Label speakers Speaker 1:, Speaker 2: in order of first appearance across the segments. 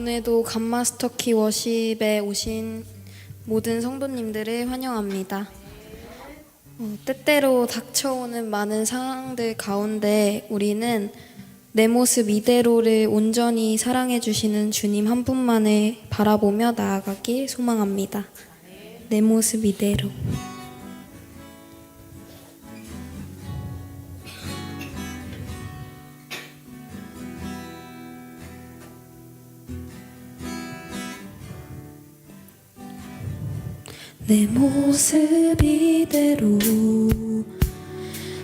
Speaker 1: 오늘도 감마스터키 워십에 오신 모든 성도님들을 환영합니다. 때때로 닥쳐오는 많은 상황들 가운데 우리는 내 모습 이대로를 온전히 사랑해 주시는 주님 한 분만을 바라보며 나아가길 소망합니다. 내 모습 이대로. 내 모습 이대로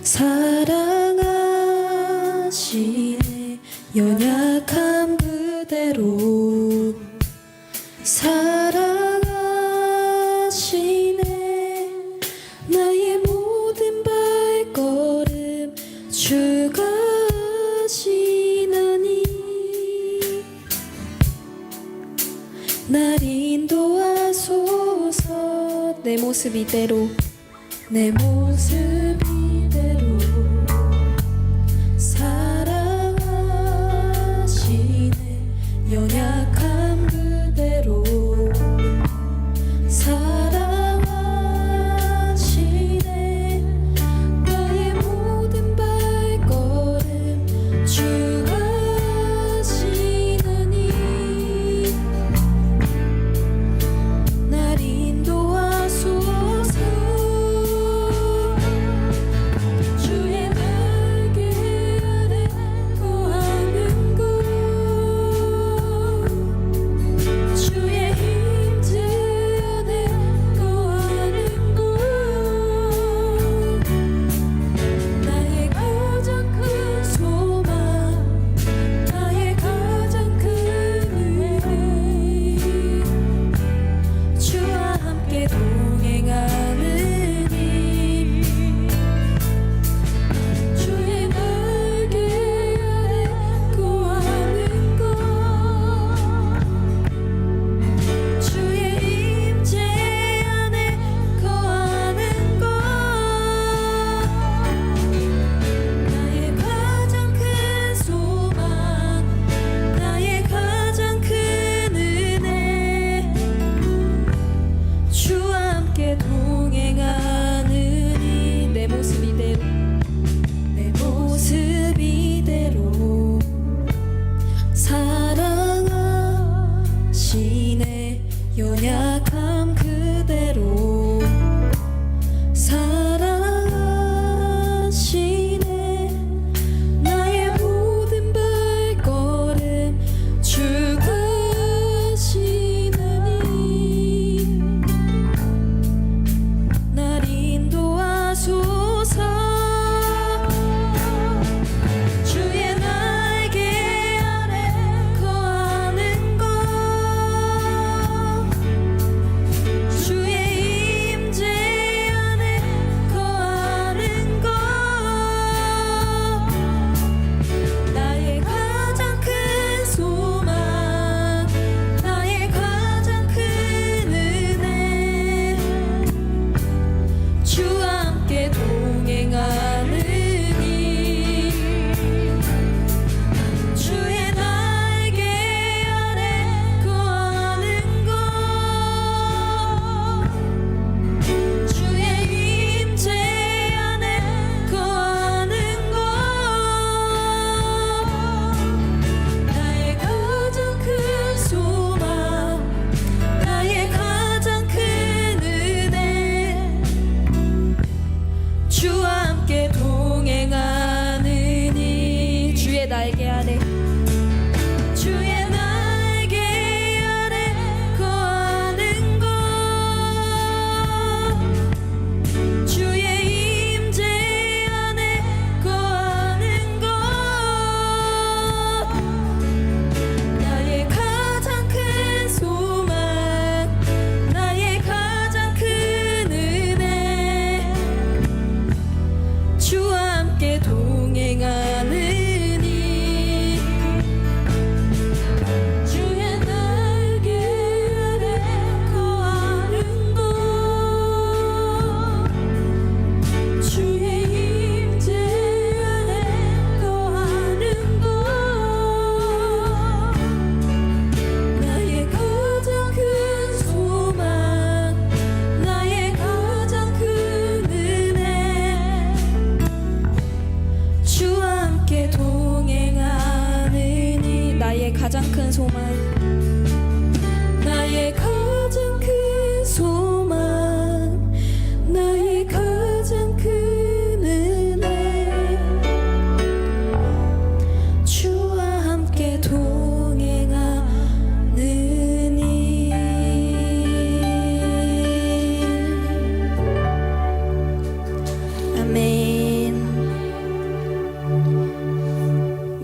Speaker 1: 사랑하시네. 연약함 그대로 사랑하시네. 나의 모든 발걸음 주가 하시나니 날 인도하소서. 내 모습 이대로 내 모습 이대로 사랑하시네. 연약함 그대로 사랑하시네. 나의 모든 발걸음 주가 하시나니 날 인도하소서.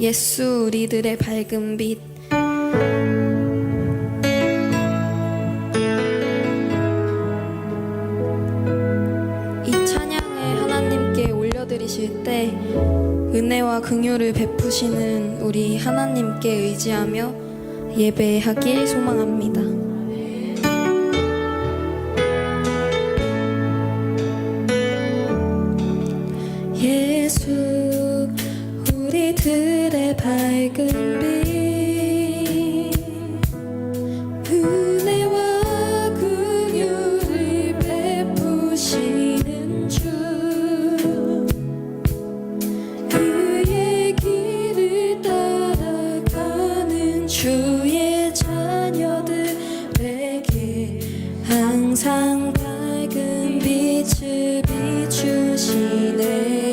Speaker 1: 예수 우리들의 밝은 빛. 이 찬양을 하나님께 올려드리실 때 은혜와 긍휼을 베푸시는 우리 하나님께 의지하며 예배하길 소망합니다. 예수 우리들의 밝은 빛, 은혜와 긍휼을 베푸시는 주, 그의 길을 따라가는 주의 자녀들에게 항상 밝은 빛을 비추시네.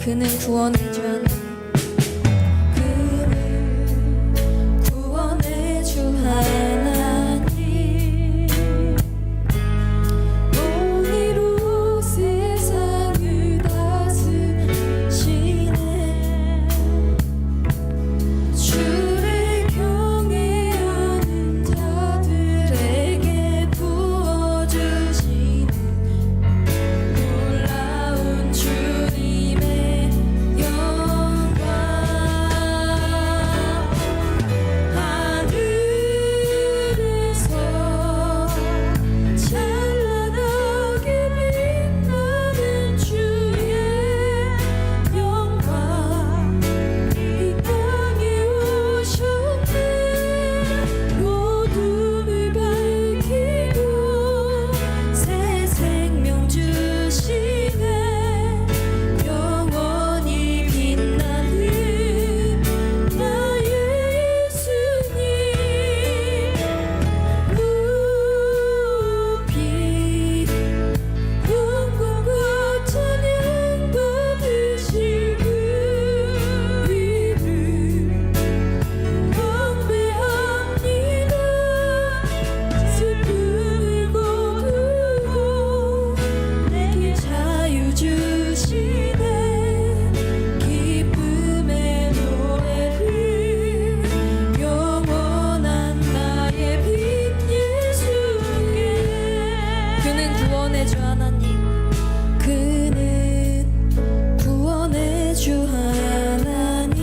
Speaker 1: 그는 구원의 주 하나님, 그는 구원의 주 하나님, 공의로 세상을 다스리시네. 주를 경외하는 자들에게 부어주시는 놀라운 주님의 영광. 하늘에서 찬란하게 빛나는 주의 영광, 이 땅에 오셨네. 어둠을 밝히고 새 생명 주시네. 영원히 빛나는 나의 예수님, 높이 영광과 찬양 받으실 그 이름 경배합니다. 슬픔을 거두고 내게 자유 주시네. 기쁨의 노래를 영원한 나의 빛 예수께. 그는 구원의 주 하나님, 그는 구원의 주 하나님,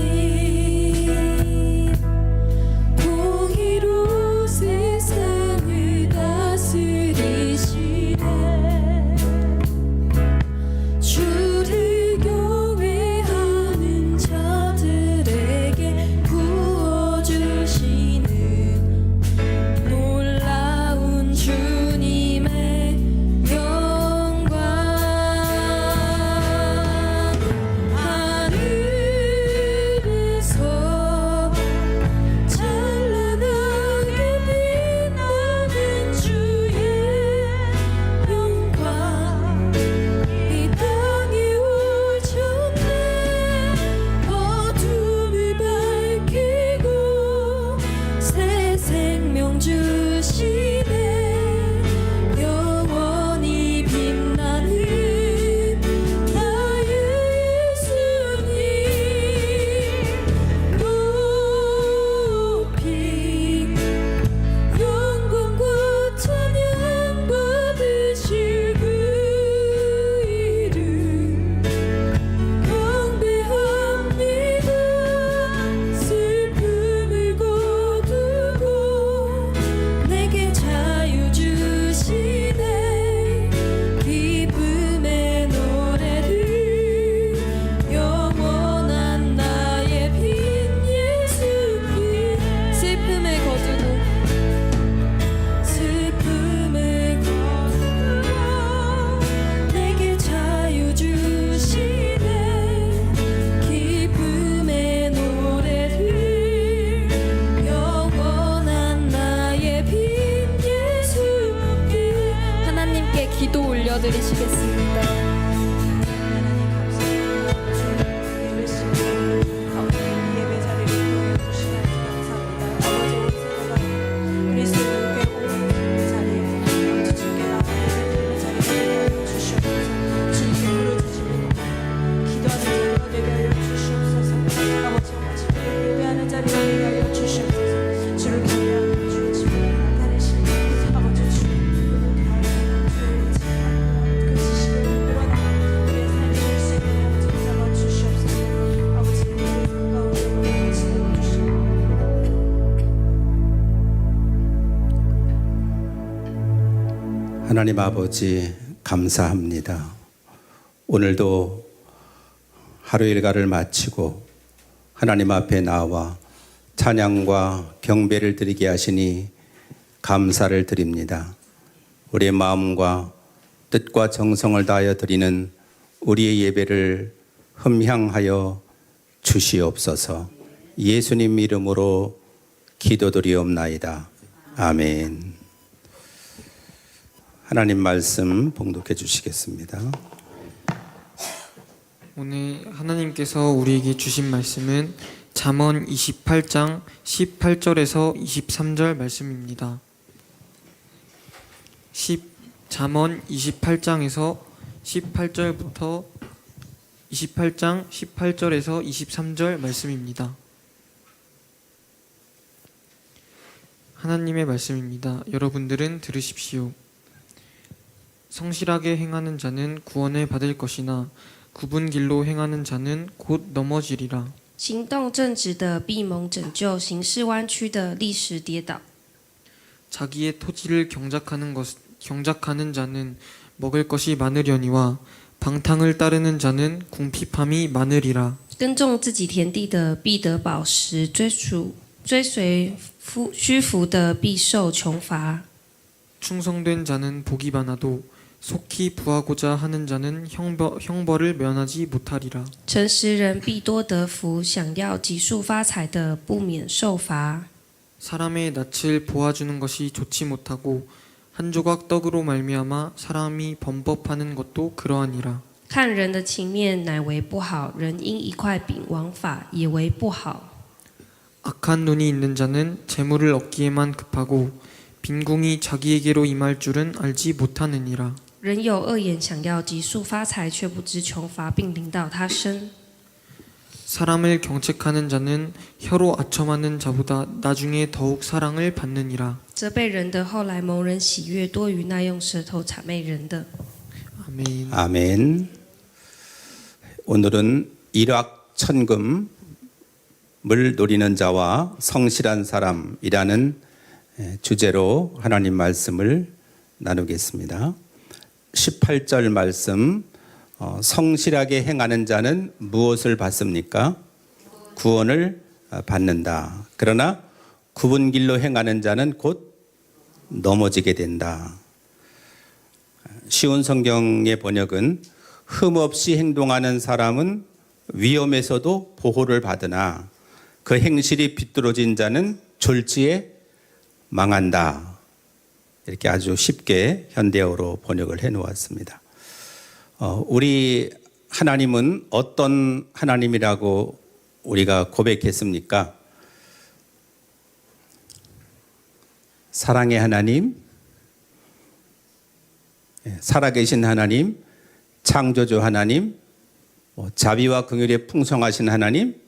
Speaker 1: 공의로 세상을 다스리시네. 주를 경외하는 자들에게 부어주시는 놀라운 주님의 영광. 하늘에서 찬란하게 빛나는 주의 영광, 이 땅에 오셨네. 어둠을 밝히고 새 생명 주시네. 영원히 빛나는 나의 예수님, 높이 영광과 찬양 받으실 그 이름 경배합니다. 슬픔을 거두고 내게 자유 주시네. 기쁨의 노래를 영원한 나의 빛 예수님. 슬픔을 거두고 내게 자유 주시네. 기쁨의 노래를 영원한 나의 빛 예수께. 하나님께 기도 올려드리시겠습니다.
Speaker 2: 예배 자리를 보여주시는 감사합니다. 아버지 온 세대가 그리스도 교회 온 자리에 아버지 주께 나아가 예배 자리를 주시옵소서. 주님께 부르짖으며 기도하는 자녀 되게 하여 주시옵소서. 아버지
Speaker 3: 하나님 아버지 감사합니다. 오늘도 하루 일과를 마치고 하나님 앞에 나와 찬양과 경배를 드리게 하시니 감사를 드립니다. 우리의 마음과 뜻과 정성을 다하여 드리는 우리의 예배를 흠향하여 주시옵소서. 예수님 이름으로 기도드리옵나이다. 아멘. 하나님 말씀 봉독해 주시겠습니다.
Speaker 4: 오늘 하나님께서 우리에게 주신 말씀은 잠언 28장 18절에서 23절 말씀입니다. 잠언 28장에서 18절부터 28장 18절에서 23절 말씀입니다. 하나님의 말씀입니다. 여러분들은 들으십시오. 성실하게 행하는 자는 구원을 받을 것이나 굽은 길로 행하는 자는 곧 넘어지리라.
Speaker 5: 行动正直的必蒙拯救，行事弯曲的立时跌倒。
Speaker 4: 자기의 토지를 경작하는 자는 먹을 것이 많으려니와 방탕을 따르는 자는 궁핍함이 많으리라.
Speaker 5: 耕种自己田地的必得饱食，追随虚浮的必受穷乏。
Speaker 4: 충성된 자는 복이 많아도 속히 부하고자 하는 자는 형벌을 면하지 못하리라.
Speaker 5: 诚实人必多得福，想要急速发财的不免受罚。
Speaker 4: 사람의 낯을 보아주는 것이 좋지 못하고 한 조각 떡으로 말미암아 사람이 범법하는 것도 그러하니라.
Speaker 5: 看人的情面乃为不好，人因一块饼枉法也为不好。
Speaker 4: 악한 눈이 있는 자는 재물을 얻기에만 급하고 빈궁이 자기에게로 임할 줄은 알지 못하느니라.
Speaker 5: 人有恶眼，想要急速发财，却不知穷乏并临到他身。
Speaker 4: 사람을 경책하는 자는 혀로 아첨하는 자보다 나중에 더욱 사랑을 받느니라.
Speaker 5: 责备人的后来蒙人喜悦，多于那用舌头谄媚人的。
Speaker 4: 아멘.
Speaker 3: 아멘. 오늘은 일확천금을 노리는 자와 성실한 사람이라는 주제로 하나님 말씀을 나누겠습니다. 18절 말씀, 성실하게 행하는 자는 무엇을 받습니까? 구원을 받는다. 그러나 굽은 길로 행하는 자는 곧 넘어지게 된다. 쉬운 성경의 번역은 흠없이 행동하는 사람은 위험에서도 보호를 받으나 그 행실이 비뚤어진 자는 졸지에 망한다. 이렇게 아주 쉽게 현대어로 번역을 해 놓았습니다. 우리 하나님은 어떤 하나님이라고 우리가 고백했습니까? 사랑의 하나님, 살아계신 하나님, 창조주 하나님, 자비와 긍휼에 풍성하신 하나님,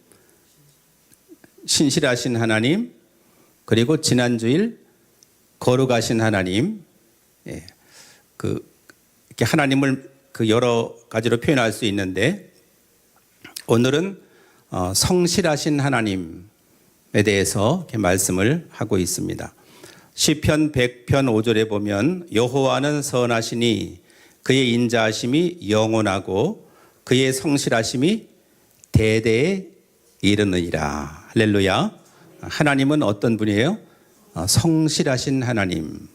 Speaker 3: 신실하신 하나님, 그리고 지난주일 거룩하신 하나님, 이렇게 하나님을 여러 가지로 표현할 수 있는데 오늘은 성실하신 하나님에 대해서 이렇게 말씀을 하고 있습니다. 시편 100편 5절에 보면 여호와는 선하시니 그의 인자하심이 영원하고 그의 성실하심이 대대에 이르느니라. 할렐루야. 하나님은 어떤 분이에요? 성실하신 하나님.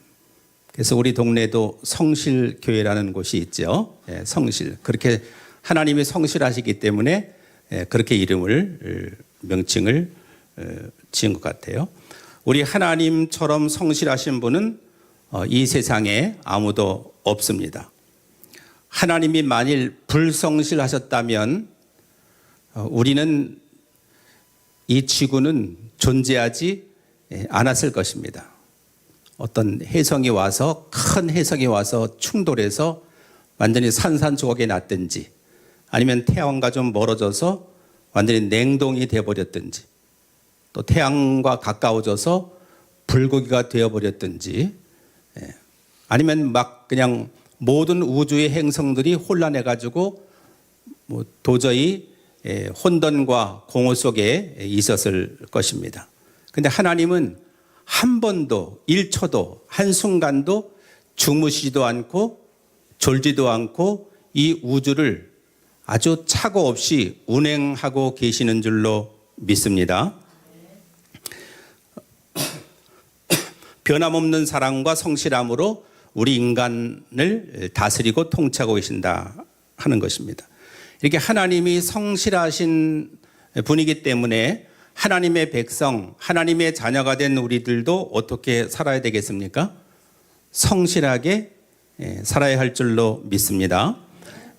Speaker 3: 그래서 우리 동네에도 성실교회라는 곳이 있죠. 성실. 그렇게 하나님이 성실하시기 때문에 그렇게 이름을 명칭을 지은 것 같아요. 우리 하나님처럼 성실하신 분은 이 세상에 아무도 없습니다. 하나님이 만일 불성실하셨다면 우리는 이 지구는 존재하지 않았을 것입니다. 어떤 혜성이 와서 큰 혜성이 와서 충돌해서 완전히 산산조각이 났든지 아니면 태양과 좀 멀어져서 완전히 냉동이 되어버렸든지 또 태양과 가까워져서 불고기가 되어버렸든지 아니면 막 그냥 모든 우주의 행성들이 혼란해가지고 도저히 혼돈과 공허 속에 있었을 것입니다. 근데 하나님은 한 번도 1초도 한순간도 주무시지도 않고 졸지도 않고 이 우주를 아주 착오 없이 운행하고 계시는 줄로 믿습니다. 변함없는 사랑과 성실함으로 우리 인간을 다스리고 통치하고 계신다 하는 것입니다. 이렇게 하나님이 성실하신 분이기 때문에 하나님의 백성, 하나님의 자녀가 된 우리들도 어떻게 살아야 되겠습니까? 성실하게 살아야 할 줄로 믿습니다.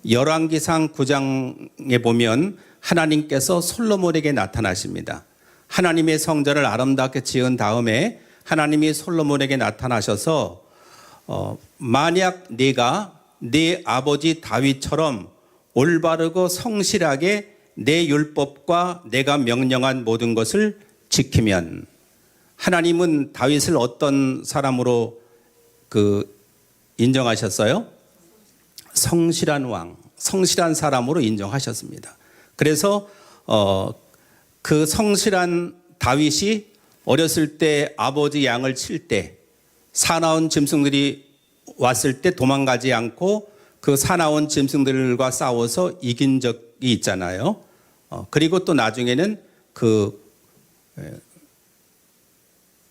Speaker 3: 열왕기상 9장에 보면 하나님께서 솔로몬에게 나타나십니다. 하나님의 성전을 아름답게 지은 다음에 하나님이 솔로몬에게 나타나셔서 만약 네가 네 아버지 다윗처럼 올바르고 성실하게 내 율법과 내가 명령한 모든 것을 지키면, 하나님은 다윗을 어떤 사람으로 인정하셨어요? 성실한 왕, 성실한 사람으로 인정하셨습니다. 그래서 그 성실한 다윗이 어렸을 때 아버지 양을 칠 때 사나운 짐승들이 왔을 때 도망가지 않고 그 사나운 짐승들과 싸워서 이긴 적이 있잖아요. 그리고 또 나중에는 그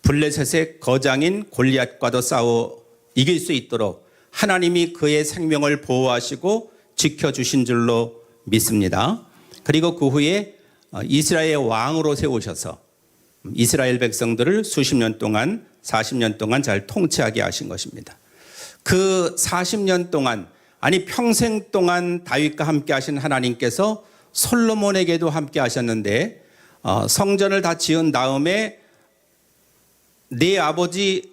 Speaker 3: 블레셋의 거장인 골리앗과도 싸워 이길 수 있도록 하나님이 그의 생명을 보호하시고 지켜주신 줄로 믿습니다. 그리고 그 후에 이스라엘의 왕으로 세우셔서 이스라엘 백성들을 수십 년 동안 40년 동안 잘 통치하게 하신 것입니다. 그 40년 동안, 아니 평생 동안 다윗과 함께 하신 하나님께서 솔로몬에게도 함께 하셨는데 성전을 다 지은 다음에 내 아버지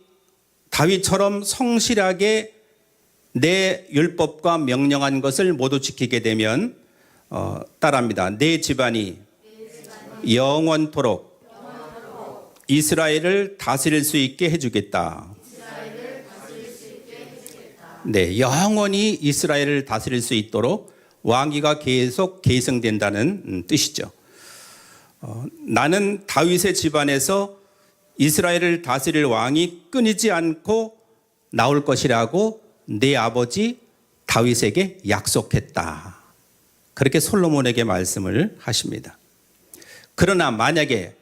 Speaker 3: 다윗처럼 성실하게 내 율법과 명령한 것을 모두 지키게 되면 따라합니다. 내 집안이 영원토록 이스라엘을 다스릴 수 있게 해주겠다. 네, 영원히 이스라엘을 다스릴 수 있도록 왕위가 계속 계승된다는 뜻이죠. 나는 다윗의 집안에서 이스라엘을 다스릴 왕이 끊이지 않고 나올 것이라고 내 아버지 다윗에게 약속했다. 그렇게 솔로몬에게 말씀을 하십니다. 그러나 만약에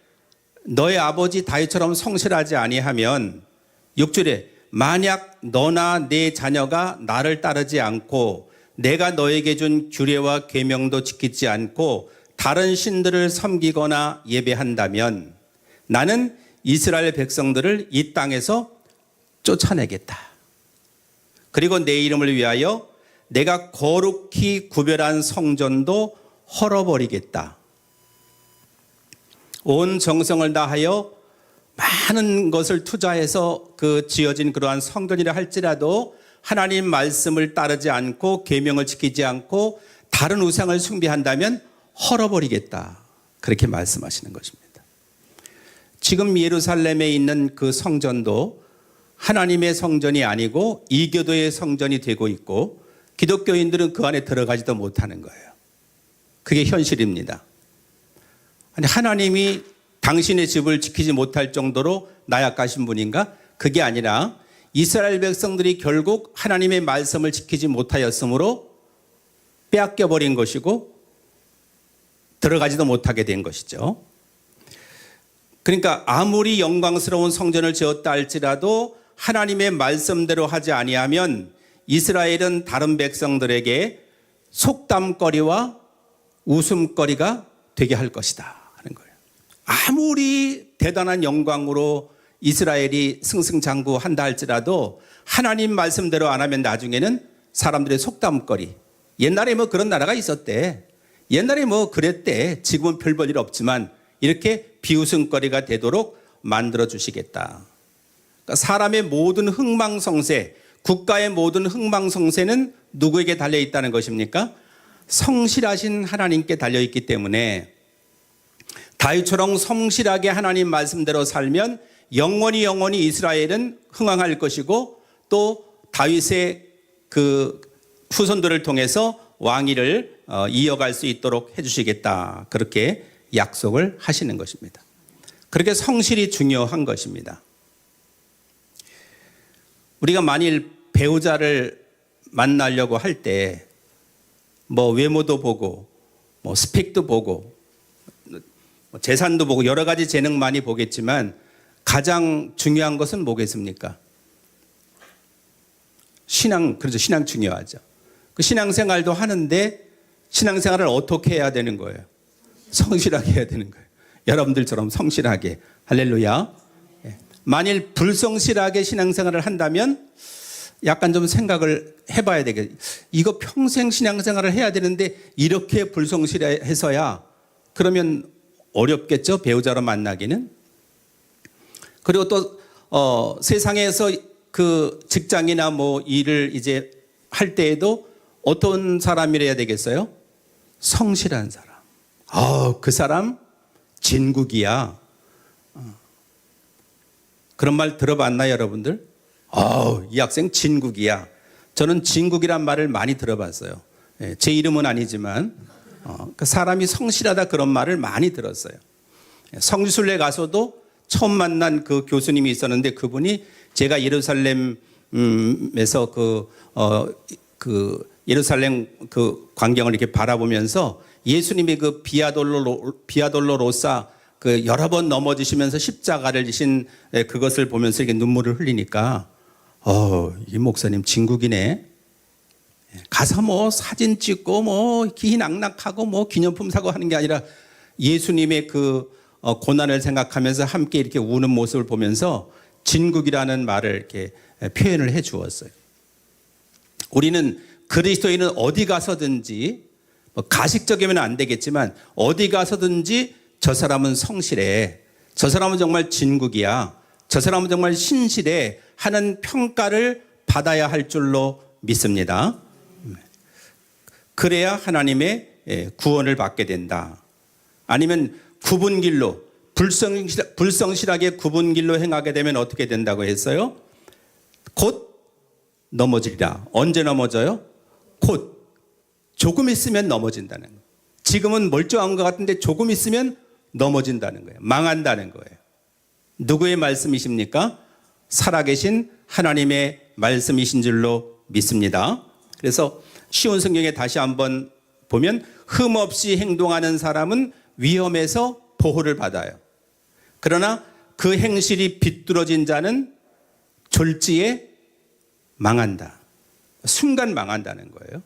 Speaker 3: 너의 아버지 다윗처럼 성실하지 아니하면 6절에 만약 너나 네 자녀가 나를 따르지 않고 내가 너에게 준 규례와 계명도 지키지 않고 다른 신들을 섬기거나 예배한다면 나는 이스라엘 백성들을 이 땅에서 쫓아내겠다. 그리고 내 이름을 위하여 내가 거룩히 구별한 성전도 헐어버리겠다. 온 정성을 다하여 많은 것을 투자해서 그 지어진 그러한 성전이라 할지라도 하나님 말씀을 따르지 않고 계명을 지키지 않고 다른 우상을 숭배한다면 헐어버리겠다. 그렇게 말씀하시는 것입니다. 지금 예루살렘에 있는 그 성전도 하나님의 성전이 아니고 이교도의 성전이 되고 있고 기독교인들은 그 안에 들어가지도 못하는 거예요. 그게 현실입니다. 아니, 하나님이 당신의 집을 지키지 못할 정도로 나약하신 분인가? 그게 아니라 이스라엘 백성들이 결국 하나님의 말씀을 지키지 못하였으므로 빼앗겨버린 것이고 들어가지도 못하게 된 것이죠. 그러니까 아무리 영광스러운 성전을 지었다 할지라도 하나님의 말씀대로 하지 아니하면 이스라엘은 다른 백성들에게 속담거리와 웃음거리가 되게 할 것이다 하는 거예요. 아무리 대단한 영광으로 이스라엘이 승승장구한다 할지라도 하나님 말씀대로 안 하면 나중에는 사람들의 속담거리, 옛날에 뭐 그런 나라가 있었대, 옛날에 뭐 그랬대, 지금은 별 볼 일 없지만 이렇게 비웃음거리가 되도록 만들어 주시겠다. 그러니까 사람의 모든 흥망성쇠, 국가의 모든 흥망성쇠는 누구에게 달려 있다는 것입니까? 성실하신 하나님께 달려 있기 때문에 다윗처럼 성실하게 하나님 말씀대로 살면 영원히 이스라엘은 흥황할 것이고 또 다윗의 그 후손들을 통해서 왕위를 이어갈 수 있도록 해주시겠다. 그렇게 약속을 하시는 것입니다. 그렇게 성실이 중요한 것입니다. 우리가 만일 배우자를 만나려고 할 때 뭐 외모도 보고 뭐 스펙도 보고 뭐 재산도 보고 여러 가지 재능 많이 보겠지만 가장 중요한 것은 뭐겠습니까? 그렇죠. 신앙 중요하죠. 그 신앙생활도 하는데 신앙생활을 어떻게 해야 되는 거예요? 성실하게 해야 되는 거예요. 여러분들처럼 성실하게. 할렐루야. 만일 불성실하게 신앙생활을 한다면 약간 좀 생각을 해봐야 되겠어요. 이거 평생 신앙생활을 해야 되는데 이렇게 불성실해서야 그러면 어렵겠죠? 배우자로 만나기는. 그리고 또 세상에서 그 직장이나 뭐 일을 이제 할 때에도 어떤 사람이래야 되겠어요? 성실한 사람. 그 사람 진국이야. 그런 말 들어봤나요, 여러분들? 이 학생 진국이야. 저는 진국이란 말을 많이 들어봤어요. 제 이름은 아니지만 그 사람이 성실하다 그런 말을 많이 들었어요. 성지순례 가서도 처음 만난 그 교수님이 있었는데 그분이 제가 예루살렘에서 예루살렘 그 광경을 이렇게 바라보면서 예수님이 그 비아돌로로사 그 여러 번 넘어지시면서 십자가를 지신 그것을 보면서 이렇게 눈물을 흘리니까 이 목사님 진국이네. 가서 뭐 사진 찍고 뭐 기낙낙하고 뭐 기념품 사고 하는 게 아니라 예수님의 그 고난을 생각하면서 함께 이렇게 우는 모습을 보면서 진국이라는 말을 이렇게 표현을 해 주었어요. 우리는 그리스도인은 어디 가서든지 뭐 가식적이면 안 되겠지만 어디 가서든지 저 사람은 성실해. 저 사람은 정말 진국이야. 저 사람은 정말 신실해 하는 평가를 받아야 할 줄로 믿습니다. 그래야 하나님의 구원을 받게 된다. 아니면 굽은 길로 불성실하게 굽은 길로 행하게 되면 어떻게 된다고 했어요? 곧 넘어지리라. 언제 넘어져요? 곧 조금 있으면 넘어진다는 거예요. 지금은 멀쩡한 것 같은데 조금 있으면 넘어진다는 거예요. 망한다는 거예요. 누구의 말씀이십니까? 살아계신 하나님의 말씀이신 줄로 믿습니다. 그래서 쉬운 성경에 다시 한번 보면 흠없이 행동하는 사람은 위험에서 보호를 받아요. 그러나 그 행실이 비뚤어진 자는 졸지에 망한다. 순간 망한다는 거예요.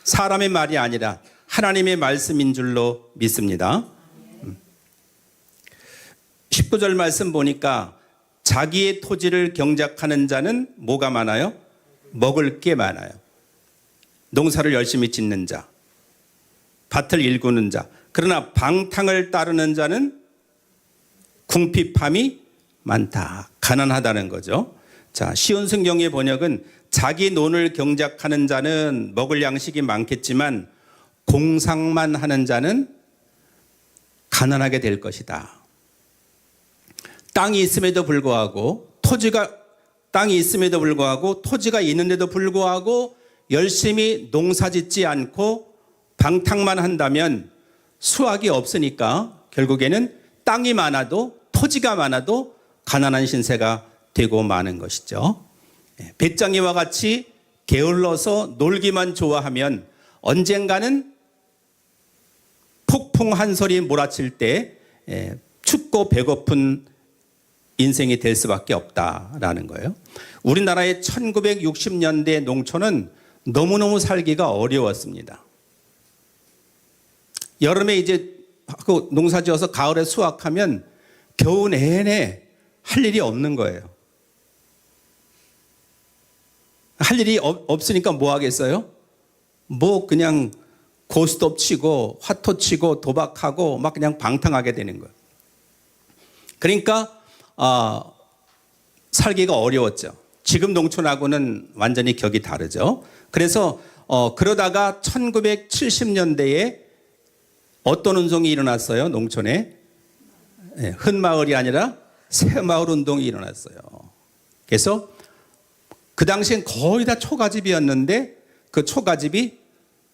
Speaker 3: 사람의 말이 아니라 하나님의 말씀인 줄로 믿습니다. 19절 말씀 보니까 자기의 토지를 경작하는 자는 뭐가 많아요? 먹을 게 많아요. 농사를 열심히 짓는 자, 밭을 일구는 자. 그러나 방탕을 따르는 자는 궁핍함이 많다. 가난하다는 거죠. 자, 쉬운 성경의 번역은 자기 논을 경작하는 자는 먹을 양식이 많겠지만 공상만 하는 자는 가난하게 될 것이다. 땅이 있음에도 불구하고 땅이 있음에도 불구하고 토지가 있는데도 불구하고 열심히 농사 짓지 않고 방탕만 한다면 수확이 없으니까 결국에는 땅이 많아도 토지가 많아도 가난한 신세가 되고 마는 것이죠. 배짱이와 같이 게을러서 놀기만 좋아하면 언젠가는 폭풍 한 소리 몰아칠 때 춥고 배고픈 인생이 될 수밖에 없다라는 거예요. 우리나라의 1960년대 농촌은 너무너무 살기가 어려웠습니다. 여름에 이제 농사 지어서 가을에 수확하면 겨우 내내 할 일이 없는 거예요. 할 일이 없으니까 뭐 하겠어요? 뭐 그냥 고스톱 치고 화토 치고 도박하고 막 그냥 방탕하게 되는 거예요. 그러니까 살기가 어려웠죠. 지금 농촌하고는 완전히 격이 다르죠. 그래서 그러다가 1970년대에 어떤 운동이 일어났어요? 농촌에 흙마을이 아니라 새마을 운동이 일어났어요. 그래서 그 당시엔 거의 다 초가집이었는데 그 초가집이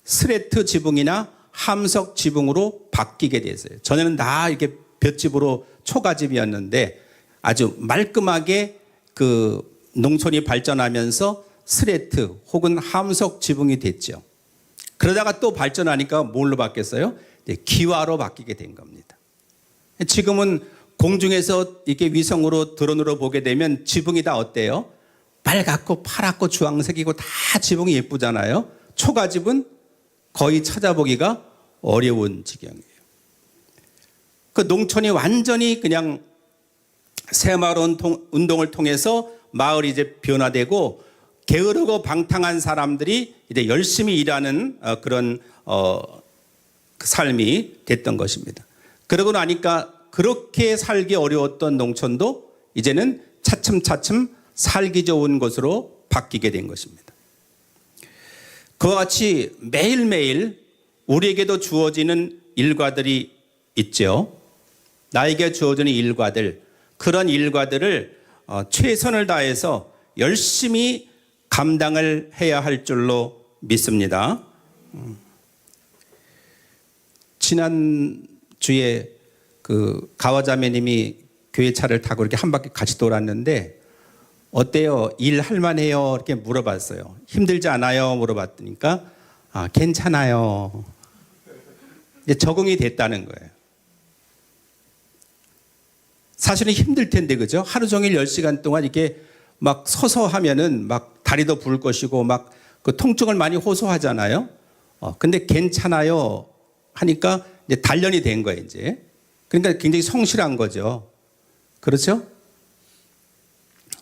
Speaker 3: 스레트 지붕이나 함석 지붕으로 바뀌게 됐어요. 전에는 다 이렇게 볏집으로 초가집이었는데 아주 말끔하게 그 농촌이 발전하면서 스레트 혹은 함석 지붕이 됐죠. 그러다가 또 발전하니까 뭘로 바뀌었어요? 기와로 바뀌게 된 겁니다. 지금은 공중에서 이렇게 위성으로 드론으로 보게 되면 지붕이 다 어때요? 빨갛고 파랗고 주황색이고 다 지붕이 예쁘잖아요. 초가집은 거의 찾아보기가 어려운 지경이에요. 그 농촌이 완전히 그냥 새마을 운동을 통해서 마을이 이제 변화되고 게으르고 방탕한 사람들이 이제 열심히 일하는 그런 그 삶이 됐던 것입니다. 그러고 나니까 그렇게 살기 어려웠던 농촌도 이제는 차츰차츰 살기 좋은 곳으로 바뀌게 된 것입니다. 그와 같이 매일매일 우리에게도 주어지는 일과들이 있죠. 나에게 주어지는 일과들, 그런 일과들을 최선을 다해서 열심히 감당을 해야 할 줄로 믿습니다. 지난주에 그 가와자매님이 교회 차를 타고 이렇게 한 바퀴 같이 돌았는데 어때요? 일 할만해요? 이렇게 물어봤어요. 힘들지 않아요? 물어봤으니까 괜찮아요. 이제 적응이 됐다는 거예요. 사실은 힘들 텐데 그죠? 하루 종일 10시간 동안 이렇게 막 서서 하면은 막 다리도 부을 것이고 막 그 통증을 많이 호소하잖아요. 근데 괜찮아요 하니까 이제 단련이 된 거예요, 이제. 그러니까 굉장히 성실한 거죠. 그렇죠?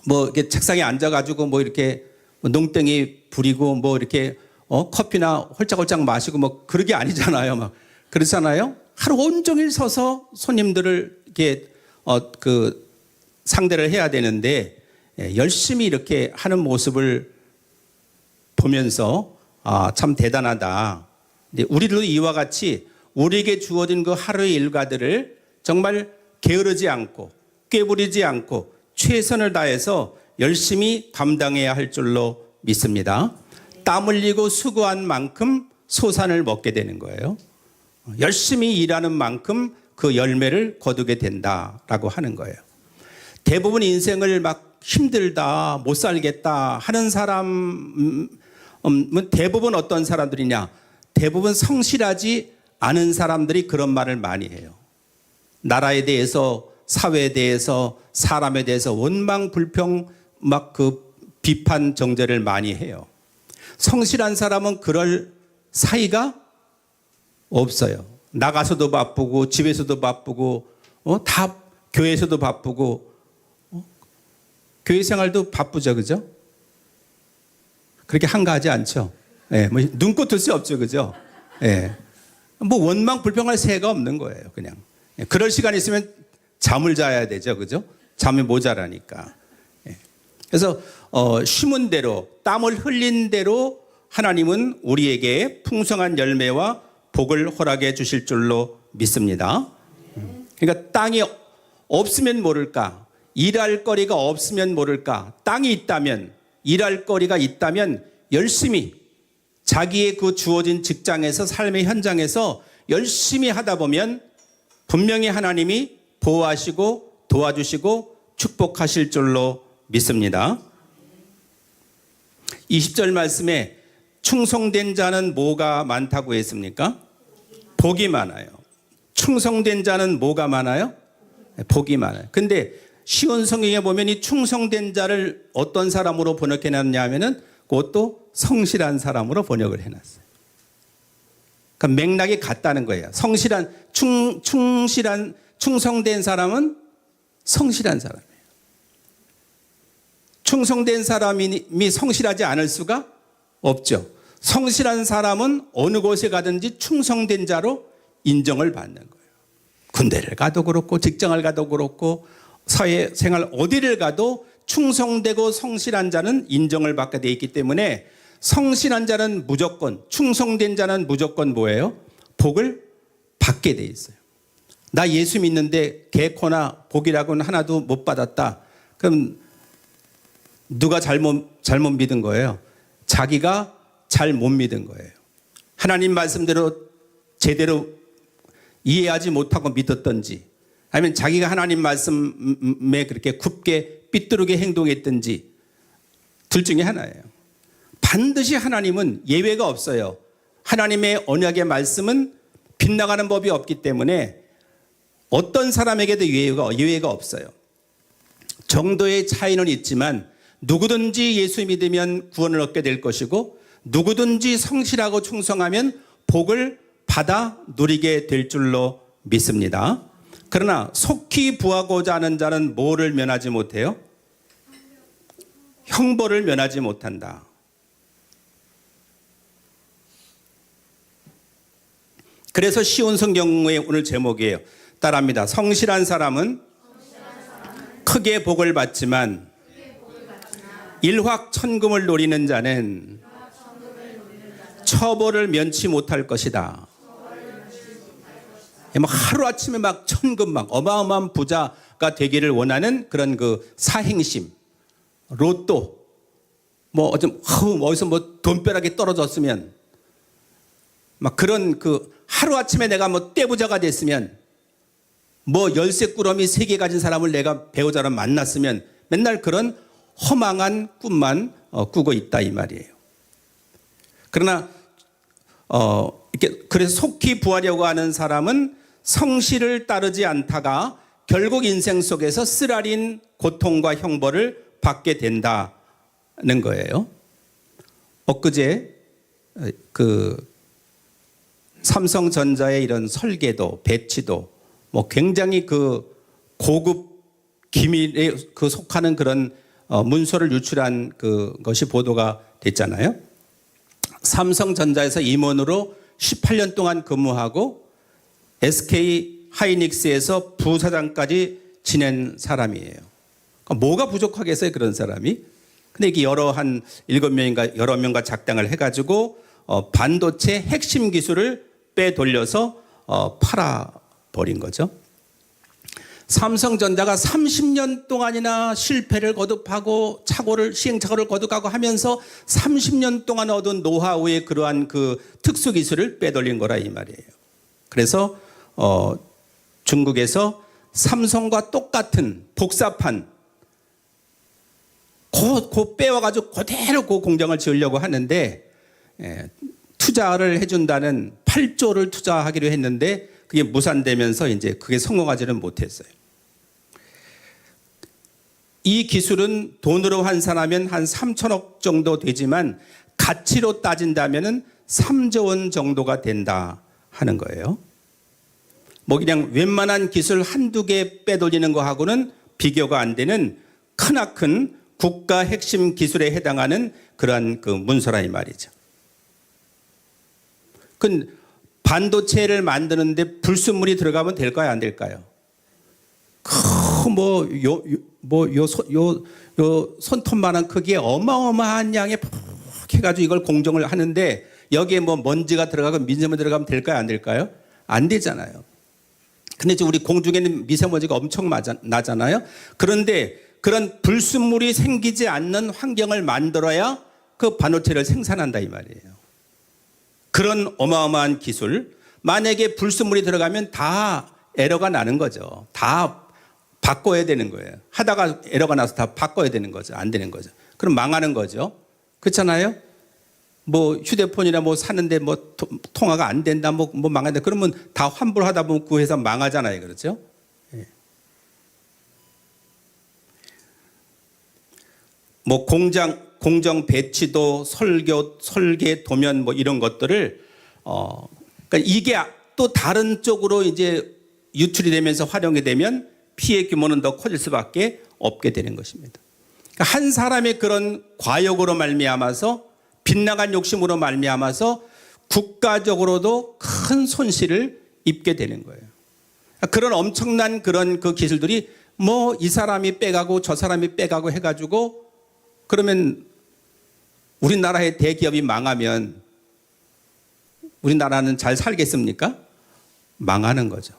Speaker 3: 뭐 이렇게 책상에 앉아가지고 뭐 이렇게 농땡이 부리고 뭐 이렇게 커피나 홀짝홀짝 마시고 뭐 그런 게 아니잖아요. 막 그렇잖아요. 하루 온종일 서서 손님들을 이렇게 그 상대를 해야 되는데 열심히 이렇게 하는 모습을 보면서 참 대단하다. 우리들도 이와 같이 우리에게 주어진 그 하루의 일과들을 정말 게으르지 않고 꾀부리지 않고 최선을 다해서 열심히 감당해야 할 줄로 믿습니다. 땀 흘리고 수고한 만큼 소산을 먹게 되는 거예요. 열심히 일하는 만큼 그 열매를 거두게 된다라고 하는 거예요. 대부분 인생을 막 힘들다, 못 살겠다 하는 사람은 대부분 어떤 사람들이냐? 대부분 성실하지 않은 사람들이 그런 말을 많이 해요. 나라에 대해서, 사회에 대해서, 사람에 대해서 원망, 불평, 막 그 비판, 정죄를 많이 해요. 성실한 사람은 그럴 사이가 없어요. 나가서도 바쁘고, 집에서도 바쁘고, 다 교회에서도 바쁘고, 교회 생활도 바쁘죠, 그죠? 그렇게 한가하지 않죠. 예, 뭐 눈꽃 들 수 없죠, 그죠? 예, 뭐 원망 불평할 새가 없는 거예요, 그냥. 예, 그럴 시간 있으면 잠을 자야 되죠, 그죠? 잠이 모자라니까. 예. 그래서 심은 대로, 땀을 흘린 대로 하나님은 우리에게 풍성한 열매와 복을 허락해 주실 줄로 믿습니다. 그러니까 땅이 없으면 모를까? 일할 거리가 없으면 모를까? 땅이 있다면, 일할 거리가 있다면 열심히 자기의 그 주어진 직장에서 삶의 현장에서 열심히 하다 보면 분명히 하나님이 보호하시고 도와주시고 축복하실 줄로 믿습니다. 20절 말씀에 충성된 자는 뭐가 많다고 했습니까? 복이 많아요. 충성된 자는 뭐가 많아요? 복이 많아요. 근데 시온 성경에 보면 이 충성된 자를 어떤 사람으로 번역해 놨냐 하면은 그것도 성실한 사람으로 번역을 해 놨어요. 그러니까 맥락이 같다는 거예요. 성실한, 충성된 사람은 성실한 사람이에요. 충성된 사람이 성실하지 않을 수가 없죠. 성실한 사람은 어느 곳에 가든지 충성된 자로 인정을 받는 거예요. 군대를 가도 그렇고 직장을 가도 그렇고 사회생활 어디를 가도 충성되고 성실한 자는 인정을 받게 돼 있기 때문에 성실한 자는 무조건, 충성된 자는 무조건 뭐예요? 복을 받게 돼 있어요. 나 예수 믿는데 개코나 복이라고는 하나도 못 받았다. 그럼 누가 잘못 믿은 거예요? 자기가 잘 못 믿은 거예요. 하나님 말씀대로 제대로 이해하지 못하고 믿었던지, 아니면 자기가 하나님 말씀에 그렇게 굽게 삐뚤게 행동했든지 둘 중에 하나예요. 반드시 하나님은 예외가 없어요. 하나님의 언약의 말씀은 빗나가는 법이 없기 때문에 어떤 사람에게도 예외가 없어요. 정도의 차이는 있지만 누구든지 예수 믿으면 구원을 얻게 될 것이고 누구든지 성실하고 충성하면 복을 받아 누리게 될 줄로 믿습니다. 그러나 속히 부하고자 하는 자는 뭐를 면하지 못해요? 형벌을 면하지 못한다. 그래서 쉬운 성경의 오늘 제목이에요. 따라합니다. 성실한 사람은 크게 복을 받지만 일확천금을 노리는 자는 처벌을 면치 못할 것이다. 하루아침에 막 천금 막 어마어마한 부자가 되기를 원하는 그런 그 사행심, 로또, 뭐 어디서 뭐 돈벼락이 떨어졌으면 막 그런 그 하루아침에 내가 뭐 떼부자가 됐으면 뭐 열쇠꾸러미 3개 가진 사람을 내가 배우자로 만났으면 맨날 그런 허망한 꿈만 꾸고 있다 이 말이에요. 그러나 이렇게 그래서 속히 부하려고 하는 사람은 성실을 따르지 않다가 결국 인생 속에서 쓰라린 고통과 형벌을 받게 된다는 거예요. 엊그제 그 삼성전자의 이런 설계도, 배치도 뭐 굉장히 그 고급 기밀에 그 속하는 그런 문서를 유출한 그것이 보도가 됐잖아요. 삼성전자에서 임원으로 18년 동안 근무하고 SK 하이닉스에서 부사장까지 지낸 사람이에요. 그러니까 뭐가 부족하겠어요, 그런 사람이? 근데 이게 한 7명인가 여러 명과 작당을 해가지고 반도체 핵심 기술을 빼돌려서 팔아버린 거죠. 삼성전자가 30년 동안이나 실패를 거듭하고 시행착오를 거듭하고 하면서 30년 동안 얻은 노하우의 그러한 그 특수 기술을 빼돌린 거라 이 말이에요. 그래서 중국에서 삼성과 똑같은 복사판 그 빼와가지고 그대로 그 공장을 지으려고 하는데 투자를 해준다는 8조를 투자하기로 했는데 그게 무산되면서 이제 그게 성공하지는 못했어요. 이 기술은 돈으로 환산하면 한 3천억 정도 되지만 가치로 따진다면 3조 원 정도가 된다 하는 거예요. 뭐 그냥 웬만한 기술 한두 개 빼돌리는 거하고는 비교가 안 되는 크나큰 국가 핵심 기술에 해당하는 그러한 그 문서라 이 말이죠. 그 반도체를 만드는데 불순물이 들어가면 될까요, 안 될까요? 요 손톱만한 크기에 어마어마한 양의 푹 해가지고 이걸 공정을 하는데 여기에 뭐 먼지가 들어가고 미세먼지 들어가면 될까요, 안 될까요? 안 되잖아요. 근데 이제 우리 공중에는 미세먼지가 엄청 나잖아요. 그런데 그런 불순물이 생기지 않는 환경을 만들어야 그 반도체를 생산한다 이 말이에요. 그런 어마어마한 기술, 만약에 불순물이 들어가면 다 에러가 나는 거죠. 다 바꿔야 되는 거예요. 하다가 에러가 나서 다 바꿔야 되는 거죠. 안 되는 거죠. 그럼 망하는 거죠. 그렇잖아요? 뭐 휴대폰이나 뭐 사는데 뭐 통화가 안 된다, 뭐 망한다. 그러면 다 환불하다 보면 그 회사 망하잖아요. 그렇죠? 예. 뭐 공정 배치도, 설계, 도면 뭐 이런 것들을 그러니까 이게 또 다른 쪽으로 이제 유출이 되면서 활용이 되면 피해 규모는 더 커질 수밖에 없게 되는 것입니다. 그러니까 한 사람의 그런 과욕으로 말미암아서 빗나간 욕심으로 말미암아서 국가적으로도 큰 손실을 입게 되는 거예요. 그런 엄청난 그런 그 기술들이 뭐 이 사람이 빼가고 저 사람이 빼가고 해가지고 그러면 우리나라의 대기업이 망하면 우리나라는 잘 살겠습니까? 망하는 거죠.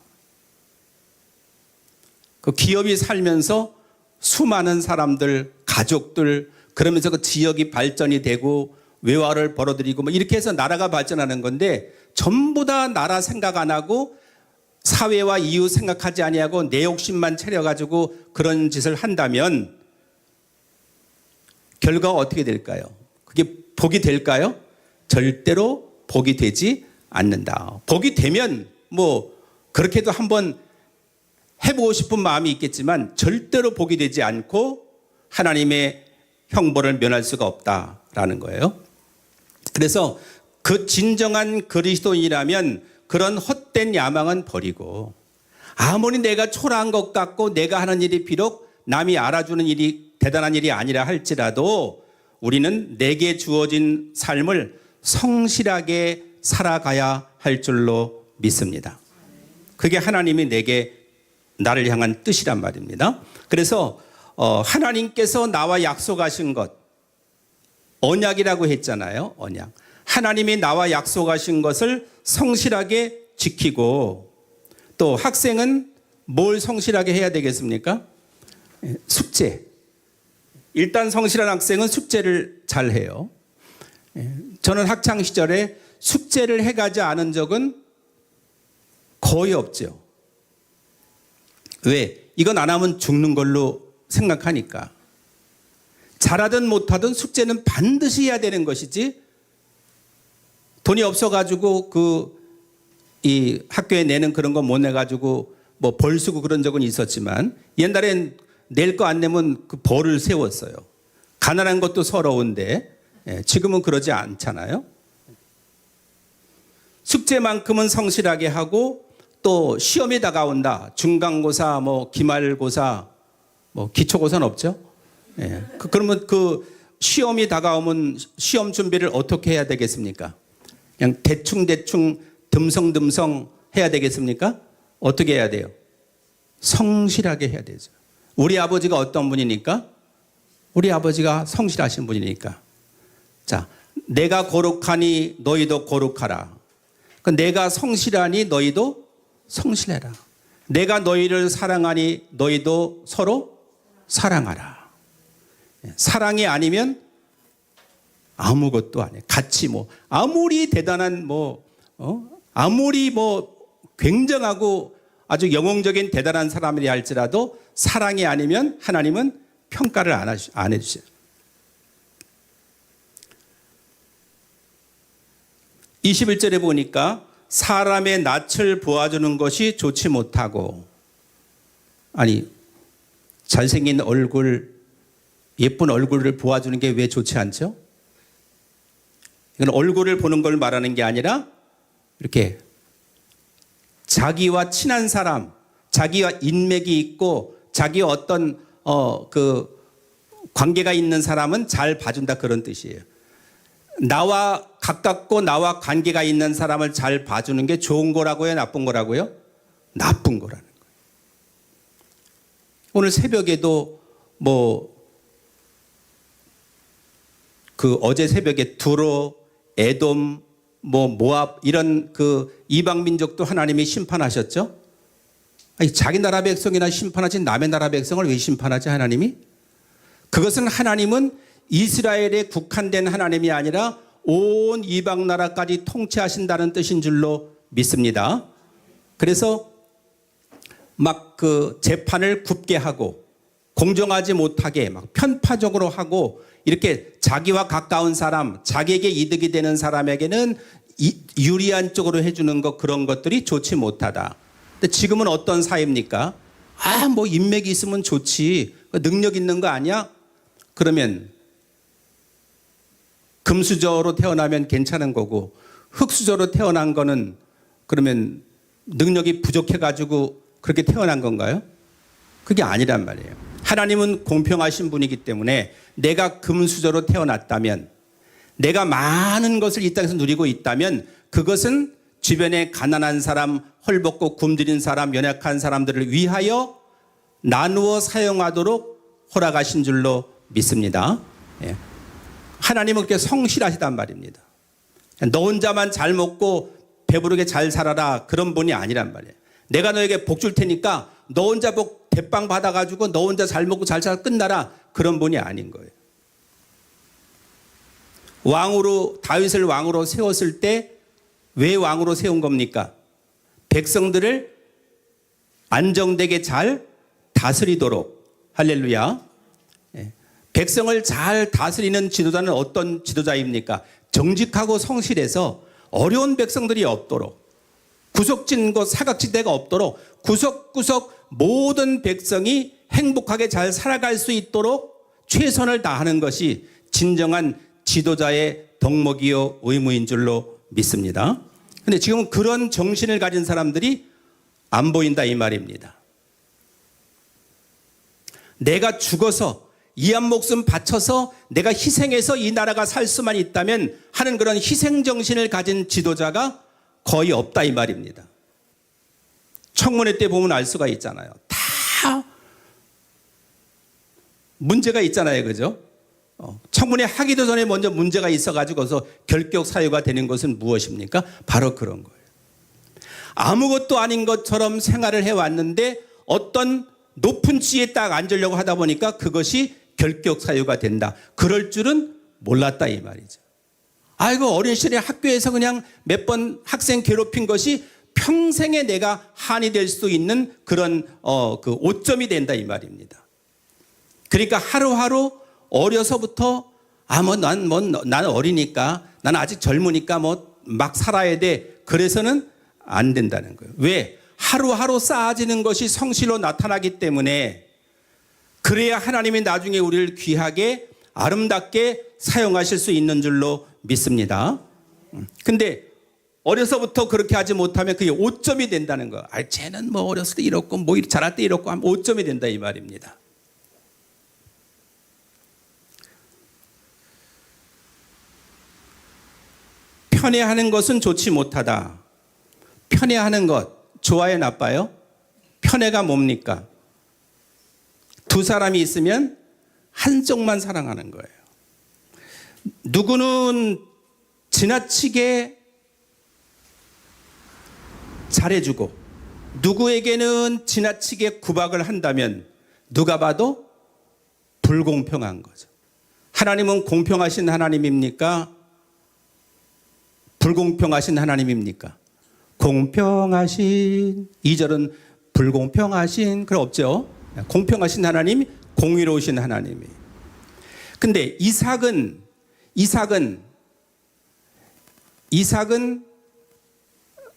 Speaker 3: 그 기업이 살면서 수많은 사람들, 가족들, 그러면서 그 지역이 발전이 되고 외화를 벌어들이고 뭐 이렇게 해서 나라가 발전하는 건데 전부 다 나라 생각 안 하고 사회와 이웃 생각하지 아니하고 내 욕심만 차려가지고 그런 짓을 한다면 결과가 어떻게 될까요? 그게 복이 될까요? 절대로 복이 되지 않는다. 복이 되면 뭐 그렇게도 한번 해보고 싶은 마음이 있겠지만 절대로 복이 되지 않고 하나님의 형벌을 면할 수가 없다라는 거예요. 그래서 그 진정한 그리스도인이라면 그런 헛된 야망은 버리고, 아무리 내가 초라한 것 같고 내가 하는 일이 비록 남이 알아주는 일이 대단한 일이 아니라 할지라도 우리는 내게 주어진 삶을 성실하게 살아가야 할 줄로 믿습니다. 그게 하나님이 나를 향한 뜻이란 말입니다. 그래서 하나님께서 나와 약속하신 것, 언약이라고 했잖아요. 언약. 하나님이 나와 약속하신 것을 성실하게 지키고, 또 학생은 뭘 성실하게 해야 되겠습니까? 숙제. 일단 성실한 학생은 숙제를 잘 해요. 저는 학창 시절에 숙제를 해가지 않은 적은 거의 없죠. 왜? 이건 안 하면 죽는 걸로 생각하니까. 잘하든 못하든 숙제는 반드시 해야 되는 것이지, 돈이 없어가지고 이 학교에 내는 그런 거 못 내가지고 뭐 벌 쓰고 그런 적은 있었지만, 옛날엔 낼 거 안 내면 그 벌을 세웠어요. 가난한 것도 서러운데 지금은 그러지 않잖아요. 숙제만큼은 성실하게 하고, 또 시험이 다가온다. 중간고사, 뭐 기말고사, 뭐 기초고사는 없죠. 그러면 그 시험이 다가오면 시험 준비를 어떻게 해야 되겠습니까? 그냥 대충 듬성듬성 해야 되겠습니까? 어떻게 해야 돼요? 성실하게 해야 되죠. 우리 아버지가 어떤 분이니까? 우리 아버지가 성실하신 분이니까. 자, 내가 거룩하니 너희도 거룩하라. 내가 성실하니 너희도 성실해라. 내가 너희를 사랑하니 너희도 서로 사랑하라. 사랑이 아니면 아무것도 안 해. 같이 아무리 대단한 아무리 굉장하고 아주 영웅적인 대단한 사람이라 할지라도 사랑이 아니면 하나님은 평가를 안 해주세요. 21절에 보니까 사람의 낯을 보아주는 것이 좋지 못하고, 잘생긴 얼굴, 예쁜 얼굴을 보아주는 게 왜 좋지 않죠? 이건 얼굴을 보는 걸 말하는 게 아니라 이렇게 자기와 친한 사람, 자기와 인맥이 있고 자기와 어떤 관계가 있는 사람은 잘 봐준다, 그런 뜻이에요. 나와 가깝고 나와 관계가 있는 사람을 잘 봐주는 게 좋은 거라고요? 나쁜 거라고요? 나쁜 거라는 거예요. 오늘 새벽에도 어제 새벽에 두로, 에돔, 모압 이런 이방 민족도 하나님이 심판하셨죠? 자기 나라 백성이나 심판하지 남의 나라 백성을 왜 심판하지 하나님이? 그것은 하나님은 이스라엘에 국한된 하나님이 아니라 온 이방 나라까지 통치하신다는 뜻인 줄로 믿습니다. 그래서 재판을 굽게 하고 공정하지 못하게 편파적으로 하고, 이렇게 자기와 가까운 사람, 자기에게 이득이 되는 사람에게는 유리한 쪽으로 해주는 그런 것들이 좋지 못하다. 근데 지금은 어떤 사회입니까? 인맥이 있으면 좋지, 능력 있는 거 아니야? 그러면 금수저로 태어나면 괜찮은 거고, 흙수저로 태어난 거는 그러면 능력이 부족해가지고 그렇게 태어난 건가요? 그게 아니란 말이에요. 하나님은 공평하신 분이기 때문에 내가 금수저로 태어났다면, 내가 많은 것을 이 땅에서 누리고 있다면 그것은 주변에 가난한 사람, 헐벗고 굶주린 사람, 연약한 사람들을 위하여 나누어 사용하도록 허락하신 줄로 믿습니다. 하나님은 그렇게 성실하시단 말입니다. 너 혼자만 잘 먹고 배부르게 잘 살아라, 그런 분이 아니란 말이에요. 내가 너에게 복 줄 테니까 너 혼자 복 대빵 받아가지고 너 혼자 잘 먹고 잘 살아 끝나라, 그런 분이 아닌 거예요. 다윗을 왕으로 세웠을 때 왜 왕으로 세운 겁니까? 백성들을 안정되게 잘 다스리도록. 할렐루야. 백성을 잘 다스리는 지도자는 어떤 지도자입니까? 정직하고 성실해서 어려운 백성들이 없도록, 구석진 곳 사각지대가 없도록 구석구석 모든 백성이 행복하게 잘 살아갈 수 있도록 최선을 다하는 것이 진정한 지도자의 덕목이요 의무인 줄로 믿습니다. 근데 지금 그런 정신을 가진 사람들이 안 보인다 이 말입니다. 내가 죽어서 이 한 목숨 바쳐서 내가 희생해서 이 나라가 살 수만 있다면 하는 그런 희생 정신을 가진 지도자가 거의 없다 이 말입니다. 청문회 때 보면 알 수가 있잖아요. 다 문제가 있잖아요. 그죠? 청문회 하기도 전에 먼저 문제가 있어가지고서 결격 사유가 되는 것은 무엇입니까? 바로 그런 거예요. 아무것도 아닌 것처럼 생활을 해왔는데 어떤 높은 지위에 딱 앉으려고 하다 보니까 그것이 결격 사유가 된다. 그럴 줄은 몰랐다 이 말이죠. 아이고 어린 시절에 학교에서 그냥 몇 번 학생 괴롭힌 것이 평생에 내가 한이 될 수 있는 그런 그 오점이 된다 이 말입니다. 그러니까 하루하루 어려서부터 난 어리니까 난 아직 젊으니까 막 살아야 돼. 그래서는 안 된다는 거예요. 왜? 하루하루 쌓아지는 것이 성실로 나타나기 때문에 그래야 하나님이 나중에 우리를 귀하게 아름답게 사용하실 수 있는 줄로 믿습니다. 근데 어려서부터 그렇게 하지 못하면 그게 오점이 된다는 거. 쟤는 어렸을 때 이렇고 잘할 때 이렇고 하면 오점이 된다 이 말입니다. 편애하는 것은 좋지 못하다. 편애하는 것 좋아요 나빠요? 편애가 뭡니까? 두 사람이 있으면 한쪽만 사랑하는 거예요. 누구는 지나치게 잘해주고 누구에게는 지나치게 구박을 한다면 누가 봐도 불공평한 거죠. 하나님은 공평하신 하나님입니까? 불공평하신 하나님입니까? 공평하신 2절은 불공평하신 그런 없죠. 공평하신 하나님, 공의로우신 하나님이. 근데 이삭은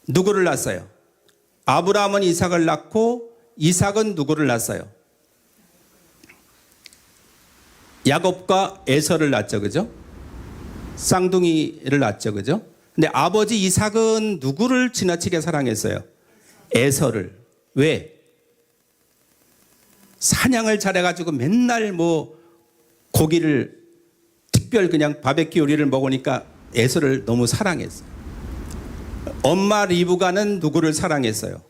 Speaker 3: 누구를 낳았어요? 아브라함은 이삭을 낳고 이삭은 누구를 낳았어요? 야곱과 에서를 낳았죠. 그죠? 쌍둥이를 낳았죠. 그죠? 근데 아버지 이삭은 누구를 지나치게 사랑했어요? 에서를. 왜? 사냥을 잘해가지고 맨날 고기를 특별 그냥 바베큐 요리를 먹으니까 에서를 너무 사랑했어요. 엄마 리브가는 누구를 사랑했어요?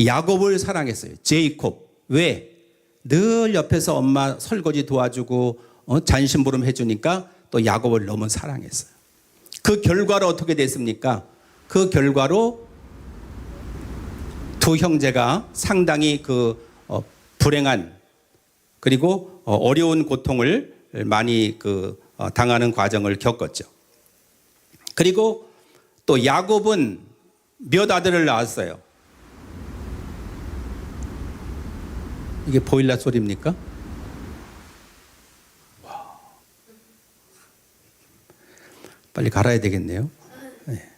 Speaker 3: 야곱을 사랑했어요. 제이콥. 왜? 늘 옆에서 엄마 설거지 도와주고 잔심부름 해주니까 또 야곱을 너무 사랑했어요. 그 결과로 어떻게 됐습니까? 그 결과로 두 형제가 상당히 불행한 그리고 어려운 고통을 많이 당하는 과정을 겪었죠. 그리고 또 야곱은 몇 아들을 낳았어요. 이게 보일러 소리입니까? 와. 빨리 갈아야 되겠네요. 네.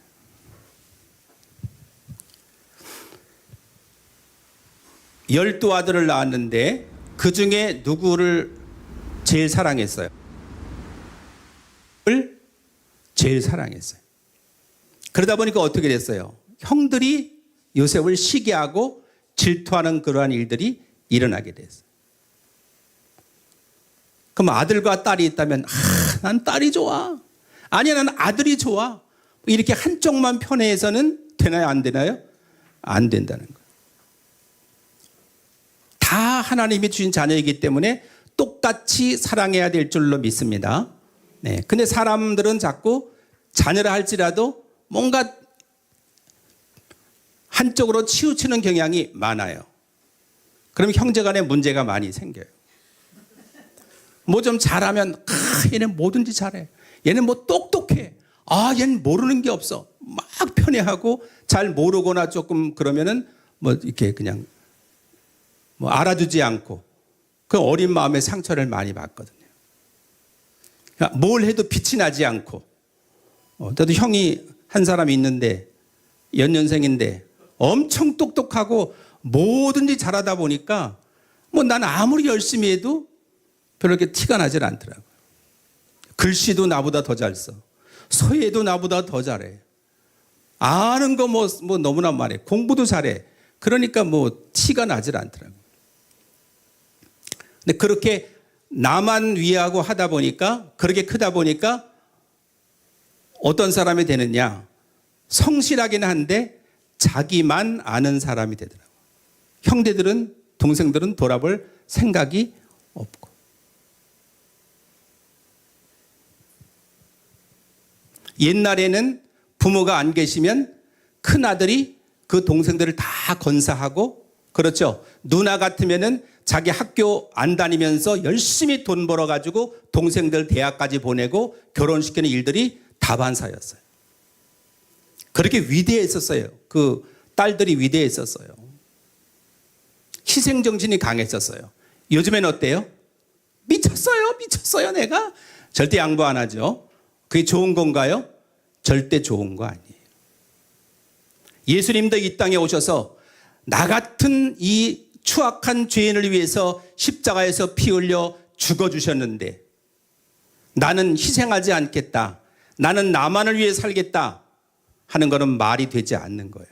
Speaker 3: 열두 아들을 낳았는데 그 중에 누구를 제일 사랑했어요? 을 제일 사랑했어요. 그러다 보니까 어떻게 됐어요? 형들이 요셉을 시기하고 질투하는 그러한 일들이 일어나게 됐어요. 그럼 아들과 딸이 있다면 난 딸이 좋아. 아니야 난 아들이 좋아. 이렇게 한쪽만 편애해서는 되나요 안 되나요? 안 된다는 거예요. 다 하나님이 주신 자녀이기 때문에 똑같이 사랑해야 될 줄로 믿습니다. 네. 근데 사람들은 자꾸 자녀라 할지라도 뭔가 한쪽으로 치우치는 경향이 많아요. 그럼 형제간에 문제가 많이 생겨요. 뭐 좀 잘하면 얘는 뭐든지 잘해. 얘는 똑똑해. 얘는 모르는 게 없어. 막 편애하고 잘 모르거나 조금 그러면은 이렇게 그냥 알아주지 않고 그 어린 마음에 상처를 많이 받거든요. 그러니까 뭘 해도 빛이 나지 않고, 나도 형이 한 사람이 있는데 연년생인데 엄청 똑똑하고 뭐든지 잘하다 보니까 뭐 난 아무리 열심히 해도 별로 이렇게 티가 나질 않더라고요. 글씨도 나보다 더 잘 써. 서예도 나보다 더 잘해. 아는 거 뭐 너무나 많아. 공부도 잘해. 그러니까 뭐 티가 나질 않더라고요. 근데 그렇게 나만 위하고 하다 보니까, 그렇게 크다 보니까 어떤 사람이 되느냐? 성실하긴 한데 자기만 아는 사람이 되더라고요. 형제들은, 동생들은 돌아볼 생각이 없고. 옛날에는 부모가 안 계시면 큰아들이 그 동생들을 다 건사하고, 그렇죠. 누나 같으면은 자기 학교 안 다니면서 열심히 돈 벌어가지고 동생들 대학까지 보내고 결혼시키는 일들이 다반사였어요. 그렇게 위대했었어요. 그 딸들이 위대했었어요. 희생정신이 강했었어요. 요즘엔 어때요? 미쳤어요 내가. 절대 양보 안 하죠. 그게 좋은 건가요? 절대 좋은 거 아니에요. 예수님도 이 땅에 오셔서 나 같은 이 추악한 죄인을 위해서 십자가에서 피 흘려 죽어주셨는데, 나는 희생하지 않겠다, 나는 나만을 위해 살겠다 하는 것은 말이 되지 않는 거예요.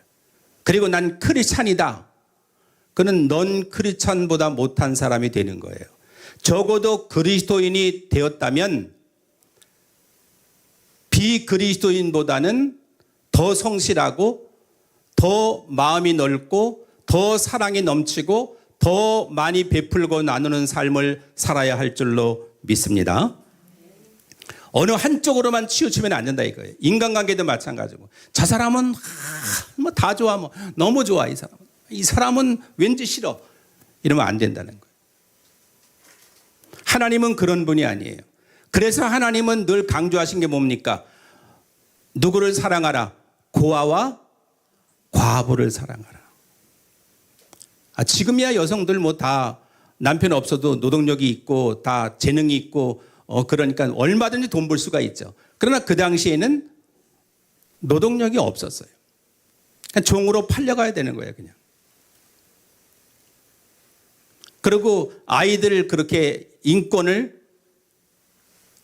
Speaker 3: 그리고 난 크리스찬이다, 그는 넌 크리스찬보다 못한 사람이 되는 거예요. 적어도 그리스도인이 되었다면 비그리스도인보다는 더 성실하고 더 마음이 넓고 더 사랑이 넘치고 더 많이 베풀고 나누는 삶을 살아야 할 줄로 믿습니다. 어느 한쪽으로만 치우치면 안 된다 이거예요. 인간관계도 마찬가지고. 저 사람은 뭐 다 좋아, 뭐 너무 좋아, 이 사람은 왠지 싫어, 이러면 안 된다는 거예요. 하나님은 그런 분이 아니에요. 그래서 하나님은 늘 강조하신 게 뭡니까? 누구를 사랑하라? 고아와 과부를 사랑하라. 지금이야 여성들 뭐 다 남편 없어도 노동력이 있고 다 재능이 있고 그러니까 얼마든지 돈 벌 수가 있죠. 그러나 그 당시에는 노동력이 없었어요. 그냥 종으로 팔려가야 되는 거예요, 그냥. 그리고 아이들 그렇게 인권을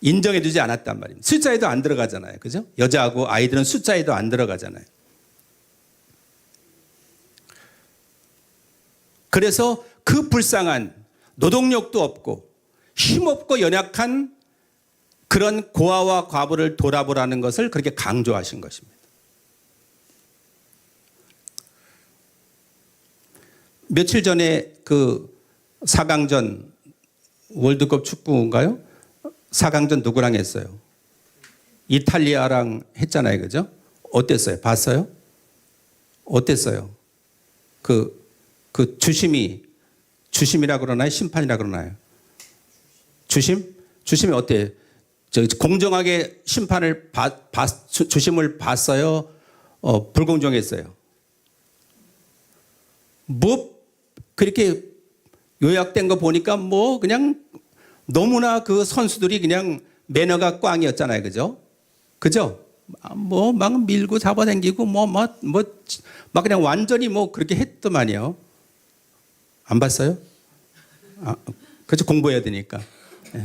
Speaker 3: 인정해 주지 않았단 말입니다. 숫자에도 안 들어가잖아요. 그죠? 여자하고 아이들은 숫자에도 안 들어가잖아요. 그래서 그 불쌍한, 노동력도 없고 힘없고 연약한 그런 고아와 과부를 돌아보라는 것을 그렇게 강조하신 것입니다. 며칠 전에 그 4강전 월드컵 축구인가요? 4강전 누구랑 했어요? 이탈리아랑 했잖아요. 그죠? 어땠어요? 봤어요? 어땠어요? 그 주심이라 그러나요? 심판이라 그러나요? 주심이 어때요? 공정하게 주심을 봤어요? 불공정했어요? 뭐 그렇게 요약된 거 보니까 뭐 그냥 너무나 그 선수들이 그냥 매너가 꽝이었잖아요. 그죠? 그죠? 뭐 막 밀고 잡아당기고 막 그냥 완전히 뭐 그렇게 했더만요. 안 봤어요? 그렇죠. 공부해야 되니까.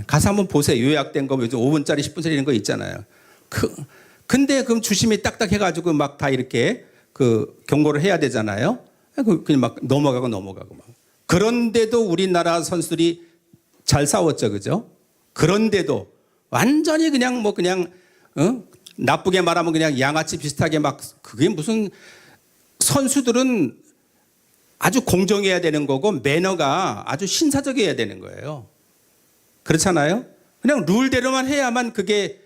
Speaker 3: 가서 한번 보세요. 요약된 거 요즘 5분짜리 10분짜리 이런 거 있잖아요. 근데 그럼 주심이 딱딱해가지고 막 다 이렇게 그 경고를 해야 되잖아요. 그냥 막 넘어가고 막. 그런데도 우리나라 선수들이 잘 싸웠죠. 그죠? 그런데도 완전히 그냥 나쁘게 말하면 그냥 양아치 비슷하게 막, 그게 무슨, 선수들은 아주 공정해야 되는 거고 매너가 아주 신사적이어야 되는 거예요. 그렇잖아요? 그냥 룰대로만 해야만 그게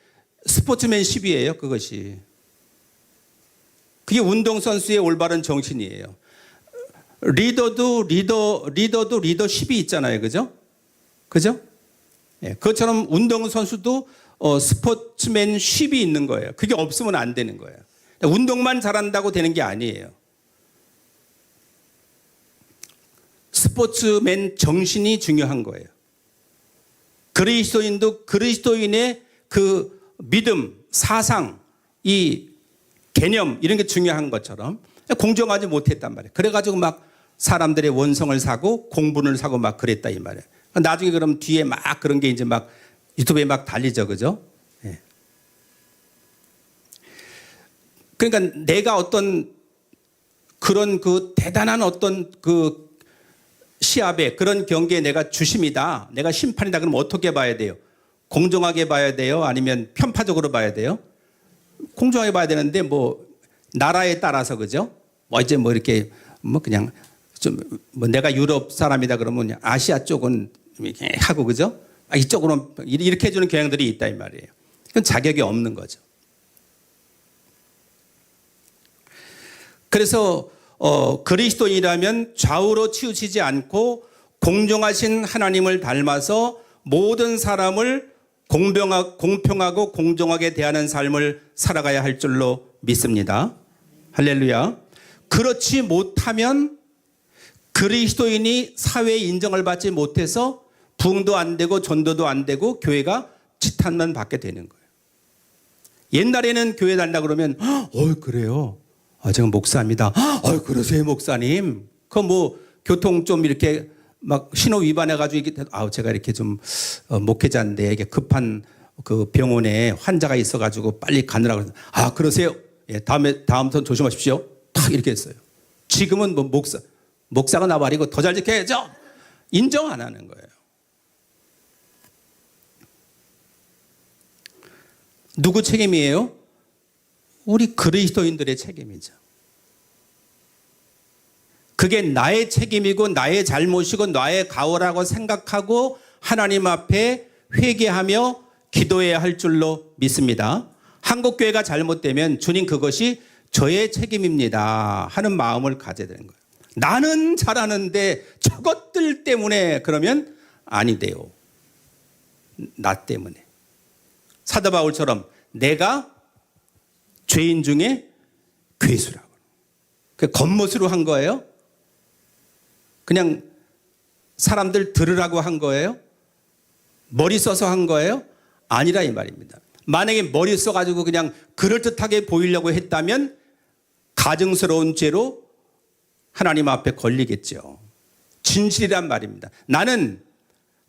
Speaker 3: 스포츠맨십이에요. 그것이. 그게 운동선수의 올바른 정신이에요. 리더도 리더십이 있잖아요. 그죠? 그죠? 예, 그것처럼 운동선수도 스포츠맨십이 있는 거예요. 그게 없으면 안 되는 거예요. 운동만 잘한다고 되는 게 아니에요. 스포츠맨 정신이 중요한 거예요. 그리스도인도 그리스도인의 그 믿음, 사상, 이 개념 이런 게 중요한 것처럼 공정하지 못했단 말이에요. 그래가지고 막 사람들의 원성을 사고 공분을 사고 막 그랬다 이 말이에요. 나중에 그럼 뒤에 막 그런 게 이제 막 유튜브에 막 달리죠, 그죠? 예. 그러니까 내가 어떤 그런 그 대단한 어떤 그 시합에 그런 경기에 내가 주심이다, 내가 심판이다, 그럼 어떻게 봐야 돼요? 공정하게 봐야 돼요? 아니면 편파적으로 봐야 돼요? 공정하게 봐야 되는데 뭐 나라에 따라서 그죠? 뭐 이제 뭐 이렇게 뭐 그냥 좀 뭐 내가 유럽 사람이다 그러면 아시아 쪽은 이렇게 하고 그죠? 이쪽으로 이렇게 해주는 경향들이 있다 이 말이에요. 그건 자격이 없는 거죠. 그래서 그리스도인이라면 좌우로 치우치지 않고 공정하신 하나님을 닮아서 모든 사람을 공평하고 공정하게 대하는 삶을 살아가야 할 줄로 믿습니다. 할렐루야. 그렇지 못하면 그리스도인이 사회의 인정을 받지 못해서 부흥도 안 되고 전도도 안 되고 교회가 지탄만 받게 되는 거예요. 옛날에는 교회 다닌다 그러면 그래요. 제가 목사입니다. 그러세요 목사님. 그 뭐 교통 좀 이렇게 막 신호 위반해가지고 이렇게 제가 이렇게 좀 목회자인데 이게 급한 그 병원에 환자가 있어가지고 빨리 가느라고 그러세요. 예, 다음부터 조심하십시오. 탁 이렇게 했어요. 지금은 뭐 목사가 나발이고 더 잘 지켜야죠. 인정 안 하는 거예요. 누구 책임이에요? 우리 그리스도인들의 책임이죠. 그게 나의 책임이고 나의 잘못이고 나의 가오라고 생각하고 하나님 앞에 회개하며 기도해야 할 줄로 믿습니다. 한국교회가 잘못되면 주님 그것이 저의 책임입니다 하는 마음을 가져야 되는 거예요. 나는 잘하는데 저것들 때문에 그러면 아니 돼요. 나 때문에. 사도 바울처럼 내가 죄인 중에 괴수라고. 그 겉멋으로 한 거예요? 그냥 사람들 들으라고 한 거예요? 머리 써서 한 거예요? 아니라 이 말입니다. 만약에 머리 써가지고 그냥 그럴듯하게 보이려고 했다면 가증스러운 죄로 하나님 앞에 걸리겠죠. 진실이란 말입니다. 나는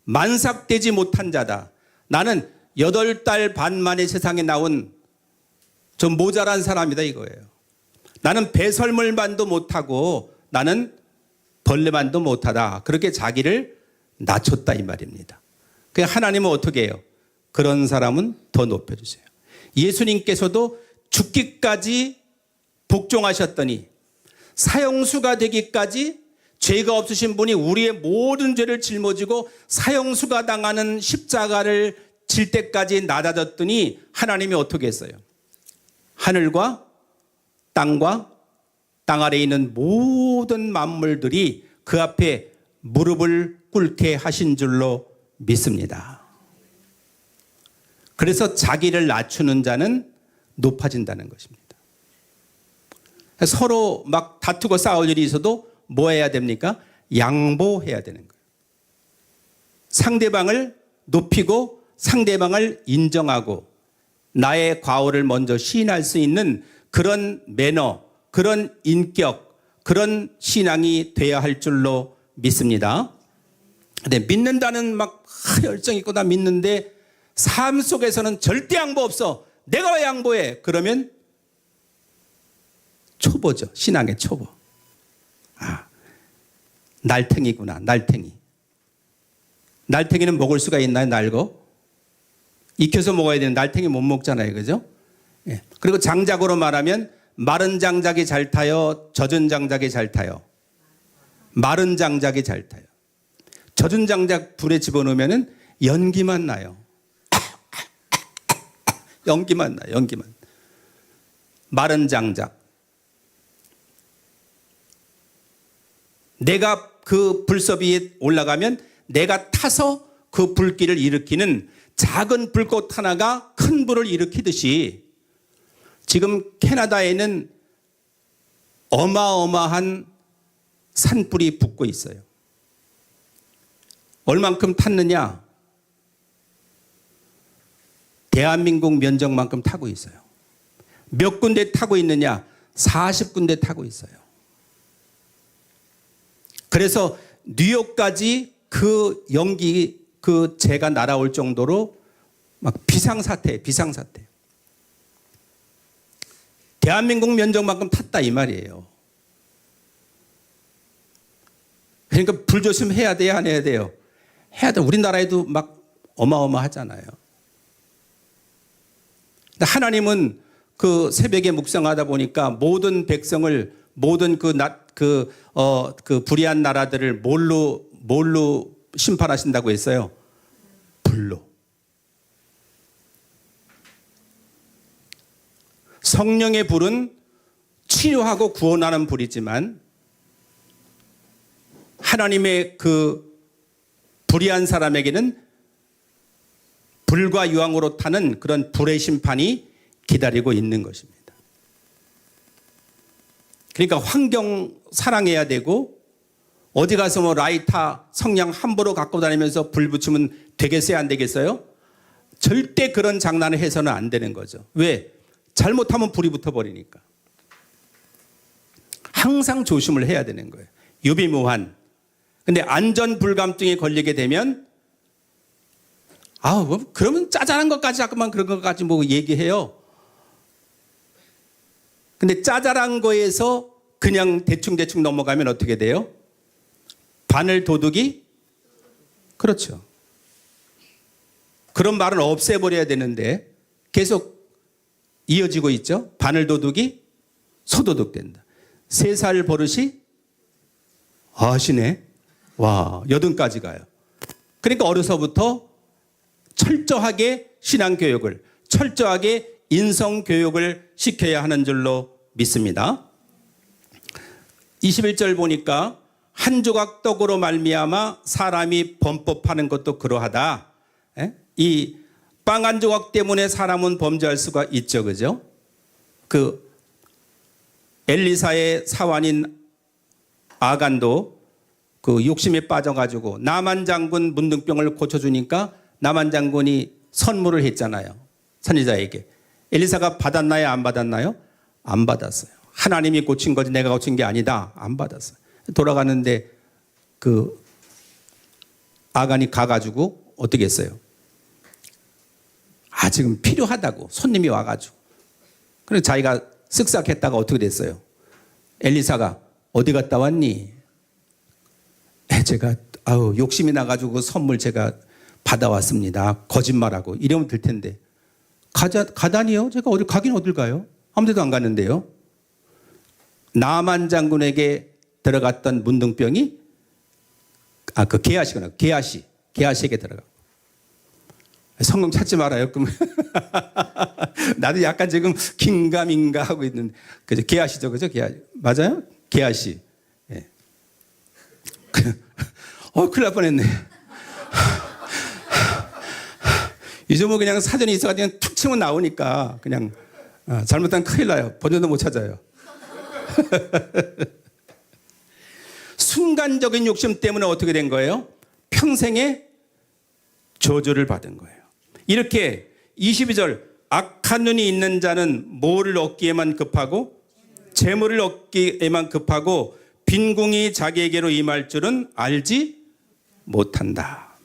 Speaker 3: 만삭되지 못한 자다. 나는 8달 반 만에 세상에 나온 좀 모자란 사람이다 이거예요. 나는 배설물만도 못하고 나는 벌레만도 못하다. 그렇게 자기를 낮췄다 이 말입니다. 그러니까 하나님은 어떻게 해요? 그런 사람은 더 높여주세요. 예수님께서도 죽기까지 복종하셨더니 사형수가 되기까지 죄가 없으신 분이 우리의 모든 죄를 짊어지고 사형수가 당하는 십자가를 질 때까지 낮아졌더니 하나님이 어떻게 했어요? 하늘과 땅과 땅 아래에 있는 모든 만물들이 그 앞에 무릎을 꿇게 하신 줄로 믿습니다. 그래서 자기를 낮추는 자는 높아진다는 것입니다. 서로 막 다투고 싸울 일이 있어도 뭐 해야 됩니까? 양보해야 되는 거예요. 상대방을 높이고 상대방을 인정하고 나의 과오를 먼저 시인할 수 있는 그런 매너, 그런 인격, 그런 신앙이 돼야 할 줄로 믿습니다. 근데 믿는다는 막 열정 있고 나 믿는데 삶 속에서는 절대 양보 없어. 내가 왜 양보해? 그러면 초보죠. 신앙의 초보. 날탱이구나. 날탱이. 날탱이는 먹을 수가 있나요? 날고? 익혀서 먹어야 되는 날탱이 못 먹잖아요. 그죠? 예. 그리고 장작으로 말하면 마른 장작이 잘 타요? 젖은 장작이 잘 타요? 마른 장작이 잘 타요. 젖은 장작 불에 집어넣으면 연기만 나요. 연기만 나요. 연기만. 마른 장작. 내가 그 불섭 위에 올라가면 내가 타서 그 불길을 일으키는 작은 불꽃 하나가 큰 불을 일으키듯이 지금 캐나다에는 어마어마한 산불이 붙고 있어요. 얼만큼 탔느냐? 대한민국 면적만큼 타고 있어요. 몇 군데 타고 있느냐? 40군데 타고 있어요. 그래서 뉴욕까지 그 연기, 그 재가 날아올 정도로 막 비상사태. 대한민국 면적만큼 탔다 이 말이에요. 그러니까 불조심 해야 돼요, 안 해야 돼요? 해야 돼. 우리나라에도 막 어마어마하잖아요. 근데 하나님은 그 새벽에 묵상하다 보니까 모든 백성을, 모든 그 불의한 나라들을 뭘로 심판하신다고 했어요? 불로. 성령의 불은 치료하고 구원하는 불이지만 하나님의 그 불의한 사람에게는 불과 유황으로 타는 그런 불의 심판이 기다리고 있는 것입니다. 그러니까 환경 사랑해야 되고 어디 가서 뭐 라이터 성냥 함부로 갖고 다니면서 불 붙이면 되겠어요, 안 되겠어요? 절대 그런 장난을 해서는 안 되는 거죠. 왜? 잘못하면 불이 붙어버리니까. 항상 조심을 해야 되는 거예요. 유비무환. 근데 안전불감증에 걸리게 되면 그러면 짜잘한 것까지 자꾸만 그런 것까지 뭐 얘기해요. 근데 짜잘한 거에서 그냥 대충 넘어가면 어떻게 돼요? 바늘 도둑이? 그렇죠. 그런 말은 없애버려야 되는데 계속 이어지고 있죠. 바늘 도둑이 소도둑 된다. 3살 버릇이 아시네. 와, 80까지 가요. 그러니까 어려서부터 철저하게 신앙교육을, 철저하게 인성교육을 시켜야 하는 줄로 믿습니다. 21절 보니까 한 조각 떡으로 말미암아 사람이 범법하는 것도 그러하다. 이 빵 한 조각 때문에 사람은 범죄할 수가 있죠. 그죠? 그 엘리사의 사환인 아간도 그 욕심에 빠져가지고 나만 장군 문둥병을 고쳐주니까 나만 장군이 선물을 했잖아요. 선지자에게. 엘리사가 받았나요? 안 받았나요? 안 받았어요. 하나님이 고친 거지 내가 고친 게 아니다. 안 받았어요. 돌아가는데 그 아간이 가가지고 어떻게 했어요? 지금 필요하다고 손님이 와가지고. 그래서 자기가 쓱싹했다가 어떻게 됐어요? 엘리사가 어디 갔다 왔니? 제가 욕심이 나가지고 그 선물 제가 받아왔습니다. 거짓말하고 이러면 될 텐데. 가다니요? 제가 어딜 가요? 아무 데도 안 갔는데요. 나만 장군에게 들어갔던 문둥병이 그 게하시구나. 게하시에게 들어가. 성경 찾지 말아요. 그럼 나도 약간 지금 긴가민가 하고 있는 그죠? 게하시죠, 그죠? 게하시 맞아요? 게하시. 예. 큰일 날 뻔했네. 요즘은 뭐 그냥 사전이 있어가지고 그냥 툭 치면 나오니까 그냥 잘못하면 큰일 나요. 번호도 못 찾아요. 순간적인 욕심 때문에 어떻게 된 거예요? 평생의 저주를 받은 거예요. 이렇게 22절 악한 눈이 있는 자는 뭐를 얻기에만 급하고 재물을 얻기에만 급하고 빈궁이 자기에게로 임할 줄은 알지 못한다.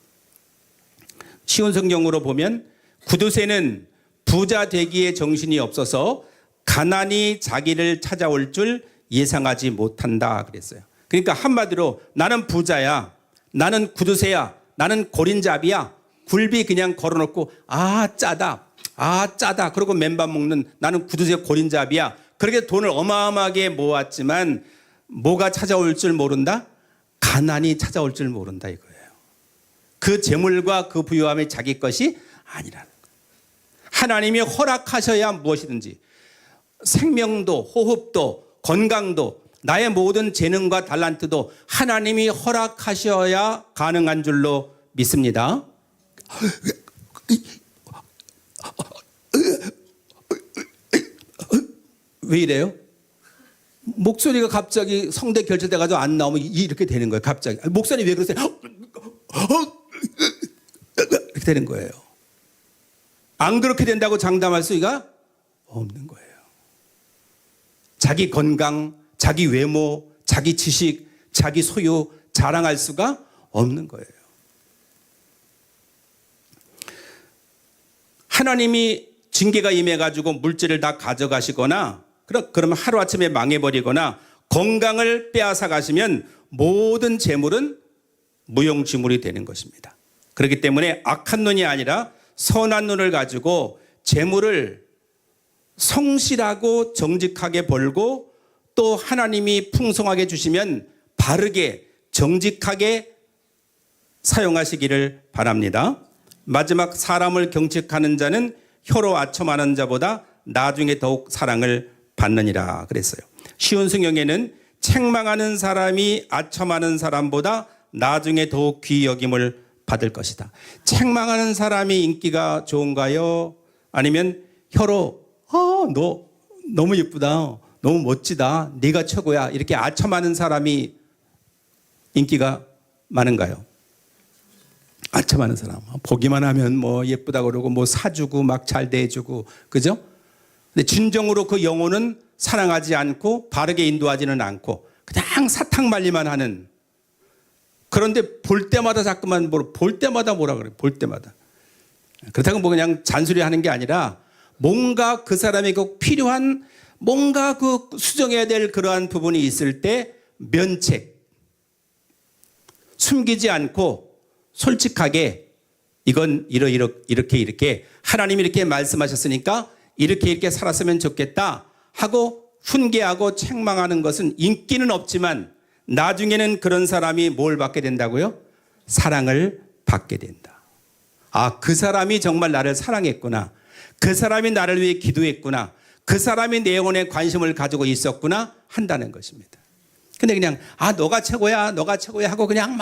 Speaker 3: 쉬운 성경으로 보면 구두쇠는 부자 되기에 정신이 없어서 가난이 자기를 찾아올 줄 예상하지 못한다 그랬어요. 그러니까 한마디로 나는 부자야, 나는 구두쇠야, 나는 고린잡이야. 굴비 그냥 걸어놓고 짜다 그러고 맨밥 먹는 나는 구두쇠 고린잡이야. 그렇게 돈을 어마어마하게 모았지만 뭐가 찾아올 줄 모른다? 가난이 찾아올 줄 모른다 이거예요. 그 재물과 그 부유함이 자기 것이 아니라는 거예요. 하나님이 허락하셔야 무엇이든지 생명도 호흡도 건강도 나의 모든 재능과 달란트도 하나님이 허락하셔야 가능한 줄로 믿습니다. 왜 이래요? 목소리가 갑자기 성대 결절돼가지고 안 나오면 이렇게 되는 거예요. 갑자기 목소리 왜 그러세요? 이렇게 되는 거예요. 안 그렇게 된다고 장담할 수가 없는 거예요. 자기 건강, 자기 외모, 자기 지식, 자기 소유 자랑할 수가 없는 거예요. 하나님이 징계가 임해가지고 물질을 다 가져가시거나 그러면 하루아침에 망해버리거나 건강을 빼앗아 가시면 모든 재물은 무용지물이 되는 것입니다. 그렇기 때문에 악한 눈이 아니라 선한 눈을 가지고 재물을 성실하고 정직하게 벌고 또 하나님이 풍성하게 주시면 바르게 정직하게 사용하시기를 바랍니다. 마지막 사람을 경책하는 자는 혀로 아첨하는 자보다 나중에 더욱 사랑을 받느니라 그랬어요. 쉬운 성경에는 책망하는 사람이 아첨하는 사람보다 나중에 더욱 귀히 여김을 받을 것이다. 책망하는 사람이 인기가 좋은가요? 아니면 혀로 너 너무 예쁘다, 너무 멋지다, 네가 최고야 이렇게 아첨하는 사람이 인기가 많은가요? 아첨하는 사람. 보기만 하면 뭐 예쁘다 그러고 뭐 사주고 막 잘 대해주고 그죠? 근데 진정으로 그 영혼은 사랑하지 않고 바르게 인도하지는 않고 그냥 사탕말리만 하는. 그런데 볼 때마다 자꾸만 볼 때마다 뭐라 그래? 볼 때마다. 그렇다고 뭐 그냥 잔소리하는 게 아니라 뭔가 그 사람에게 꼭 필요한 뭔가 그 수정해야 될 그러한 부분이 있을 때 면책, 숨기지 않고 솔직하게 이건 이렇게 하나님이 이렇게 말씀하셨으니까 이렇게 살았으면 좋겠다 하고 훈계하고 책망하는 것은 인기는 없지만 나중에는 그런 사람이 뭘 받게 된다고요? 사랑을 받게 된다. 아, 그 사람이 정말 나를 사랑했구나. 그 사람이 나를 위해 기도했구나. 그 사람이 내 영혼에 관심을 가지고 있었구나 한다는 것입니다. 근데 그냥 너가 최고야 하고 그냥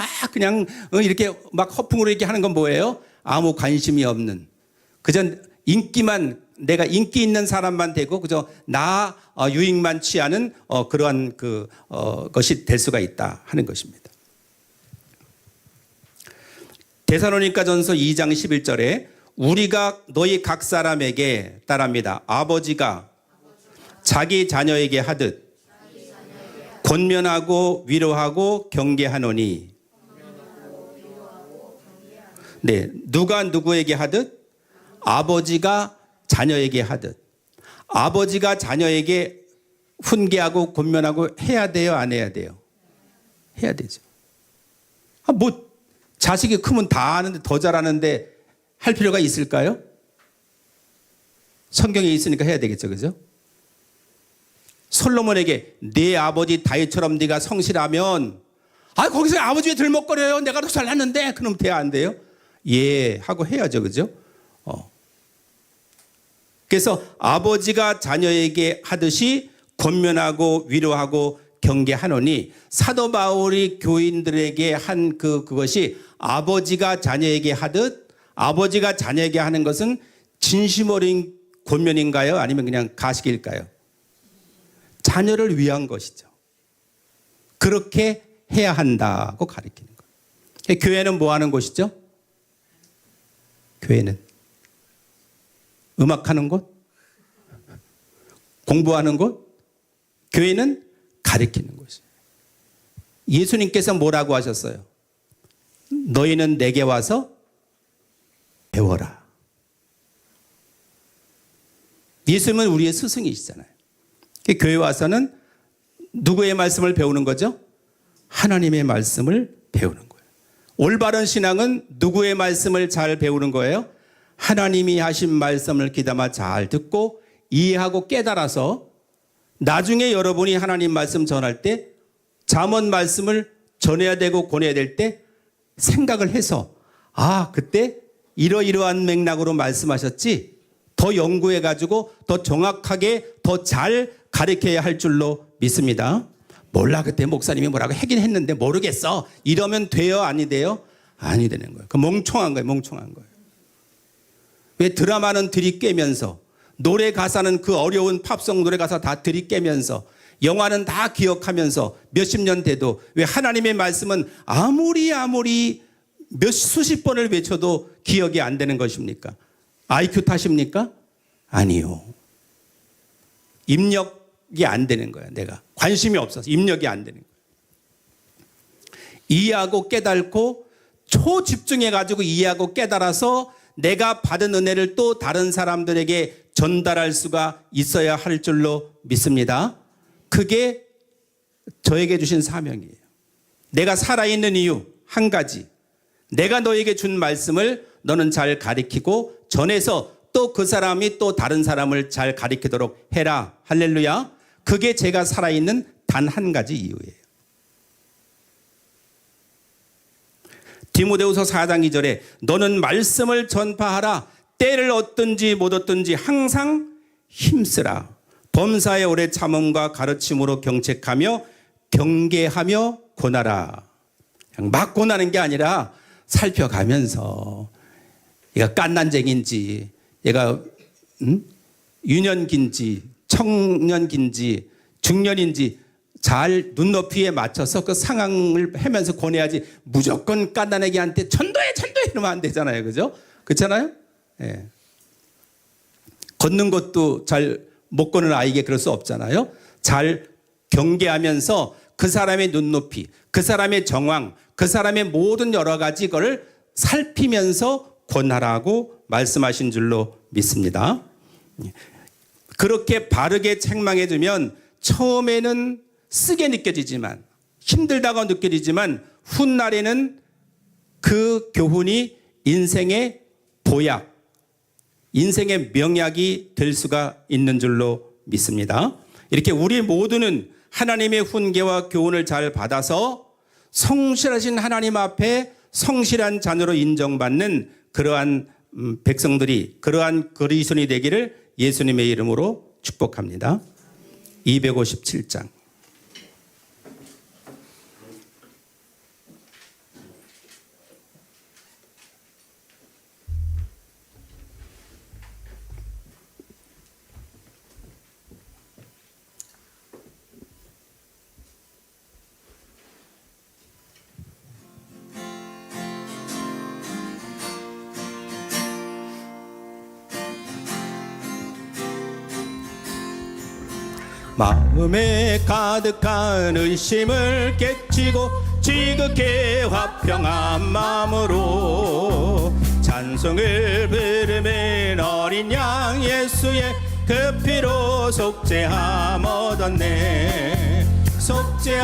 Speaker 3: 이렇게 막 허풍으로 이렇게 하는 건 뭐예요? 아무 관심이 없는, 그저 인기만, 내가 인기 있는 사람만 되고 그저 나 유익만 취하는 그러한 것이 될 수가 있다 하는 것입니다. 데살로니가전서 2장 11절에 우리가 너희 각 사람에게 따릅니다. 아버지가 자기 자녀에게 하듯 권면하고 위로하고 경계하노니. 네, 누가 누구에게 하듯? 아버지가 자녀에게 하듯. 아버지가 자녀에게 훈계하고 권면하고 해야 돼요, 안 해야 돼요? 해야 되죠. 뭐 자식이 크면 다 아는데 더 잘하는데 할 필요가 있을까요? 성경에 있으니까 해야 되겠죠, 그죠? 솔로몬에게 네 아버지 다윗처럼 네가 성실하면 거기서 아버지 왜 들먹거려요? 내가 더 잘났는데. 그럼 돼야 안 돼요? 예 하고 해야죠, 그죠? 그래서 아버지가 자녀에게 하듯이 권면하고 위로하고 경계하노니, 사도 바울이 교인들에게 한 그것이 아버지가 자녀에게 하듯, 아버지가 자녀에게 하는 것은 진심 어린 권면인가요? 아니면 그냥 가식일까요? 자녀를 위한 것이죠. 그렇게 해야 한다고 가르치는 거예요. 교회는 뭐 하는 곳이죠? 교회는 음악하는 곳? 공부하는 곳? 교회는 가르치는 곳이에요. 예수님께서 뭐라고 하셨어요? 너희는 내게 와서 배워라. 예수님은 우리의 스승이시잖아요. 교회 와서는 누구의 말씀을 배우는 거죠? 하나님의 말씀을 배우는 거예요. 올바른 신앙은 누구의 말씀을 잘 배우는 거예요? 하나님이 하신 말씀을 귀담아 잘 듣고 이해하고 깨달아서 나중에 여러분이 하나님 말씀 전할 때, 잠언 말씀을 전해야 되고 권해야 될 때 생각을 해서 그때 이러이러한 맥락으로 말씀하셨지, 더 연구해가지고 더 정확하게 더 잘 가르쳐야 할 줄로 믿습니다. 몰라, 그때 목사님이 뭐라고 하긴 했는데 모르겠어. 이러면 돼요, 아니 돼요? 아니 되는 거예요. 그 멍청한 거예요, 멍청한 거예요. 왜 드라마는 들이깨면서, 노래 가사는 그 어려운 팝송 노래 가사 다 들이깨면서, 영화는 다 기억하면서 몇십 년 돼도 왜 하나님의 말씀은 아무리 수십 번을 외쳐도 기억이 안 되는 것입니까? IQ 탓입니까? 아니요. 입력이 안 되는 거예요. 내가 관심이 없어서 입력이 안 되는 거예요. 이해하고 깨닫고 초집중해가지고 이해하고 깨달아서 내가 받은 은혜를 또 다른 사람들에게 전달할 수가 있어야 할 줄로 믿습니다. 그게 저에게 주신 사명이에요. 내가 살아있는 이유 한 가지. 내가 너에게 준 말씀을 너는 잘 가리키고 전해서 또 그 사람이 또 다른 사람을 잘 가리키도록 해라. 할렐루야. 그게 제가 살아있는 단 한 가지 이유예요. 디모데후서 4장 2절에 너는 말씀을 전파하라. 때를 얻든지 못 얻든지 항상 힘쓰라. 범사에 오래 참음과 가르침으로 경책하며 경계하며 권하라. 그냥 막 권하는 게 아니라 살펴가면서 얘가 깐난쟁인지 얘가 유년기인지 청년기인지 중년인지 잘 눈높이에 맞춰서 그 상황을 해면서 권해야지 무조건 깐난애기한테 전도해 이러면 안 되잖아요. 그죠? 그렇잖아요? 예. 걷는 것도 잘 못 걷는 아이에게 그럴 수 없잖아요. 잘 경계하면서 그 사람의 눈높이, 그 사람의 정황, 그 사람의 모든 여러 가지 걸 살피면서 권하라고 말씀하신 줄로 믿습니다. 그렇게 바르게 책망해 주면 처음에는 쓰게 느껴지지만 힘들다고 느껴지지만 훗날에는 그 교훈이 인생의 보약, 인생의 명약이 될 수가 있는 줄로 믿습니다. 이렇게 우리 모두는 하나님의 훈계와 교훈을 잘 받아서 성실하신 하나님 앞에 성실한 자녀로 인정받는 그러한 백성들이, 그러한 그리스도인이 되기를 예수님의 이름으로 축복합니다. 257장. 마음에 가득한 의심을 깨치고 지극히 화평한 마음으로 찬송을 부르는 어린 양 예수의 그 피로 속죄함 얻었네. 속죄함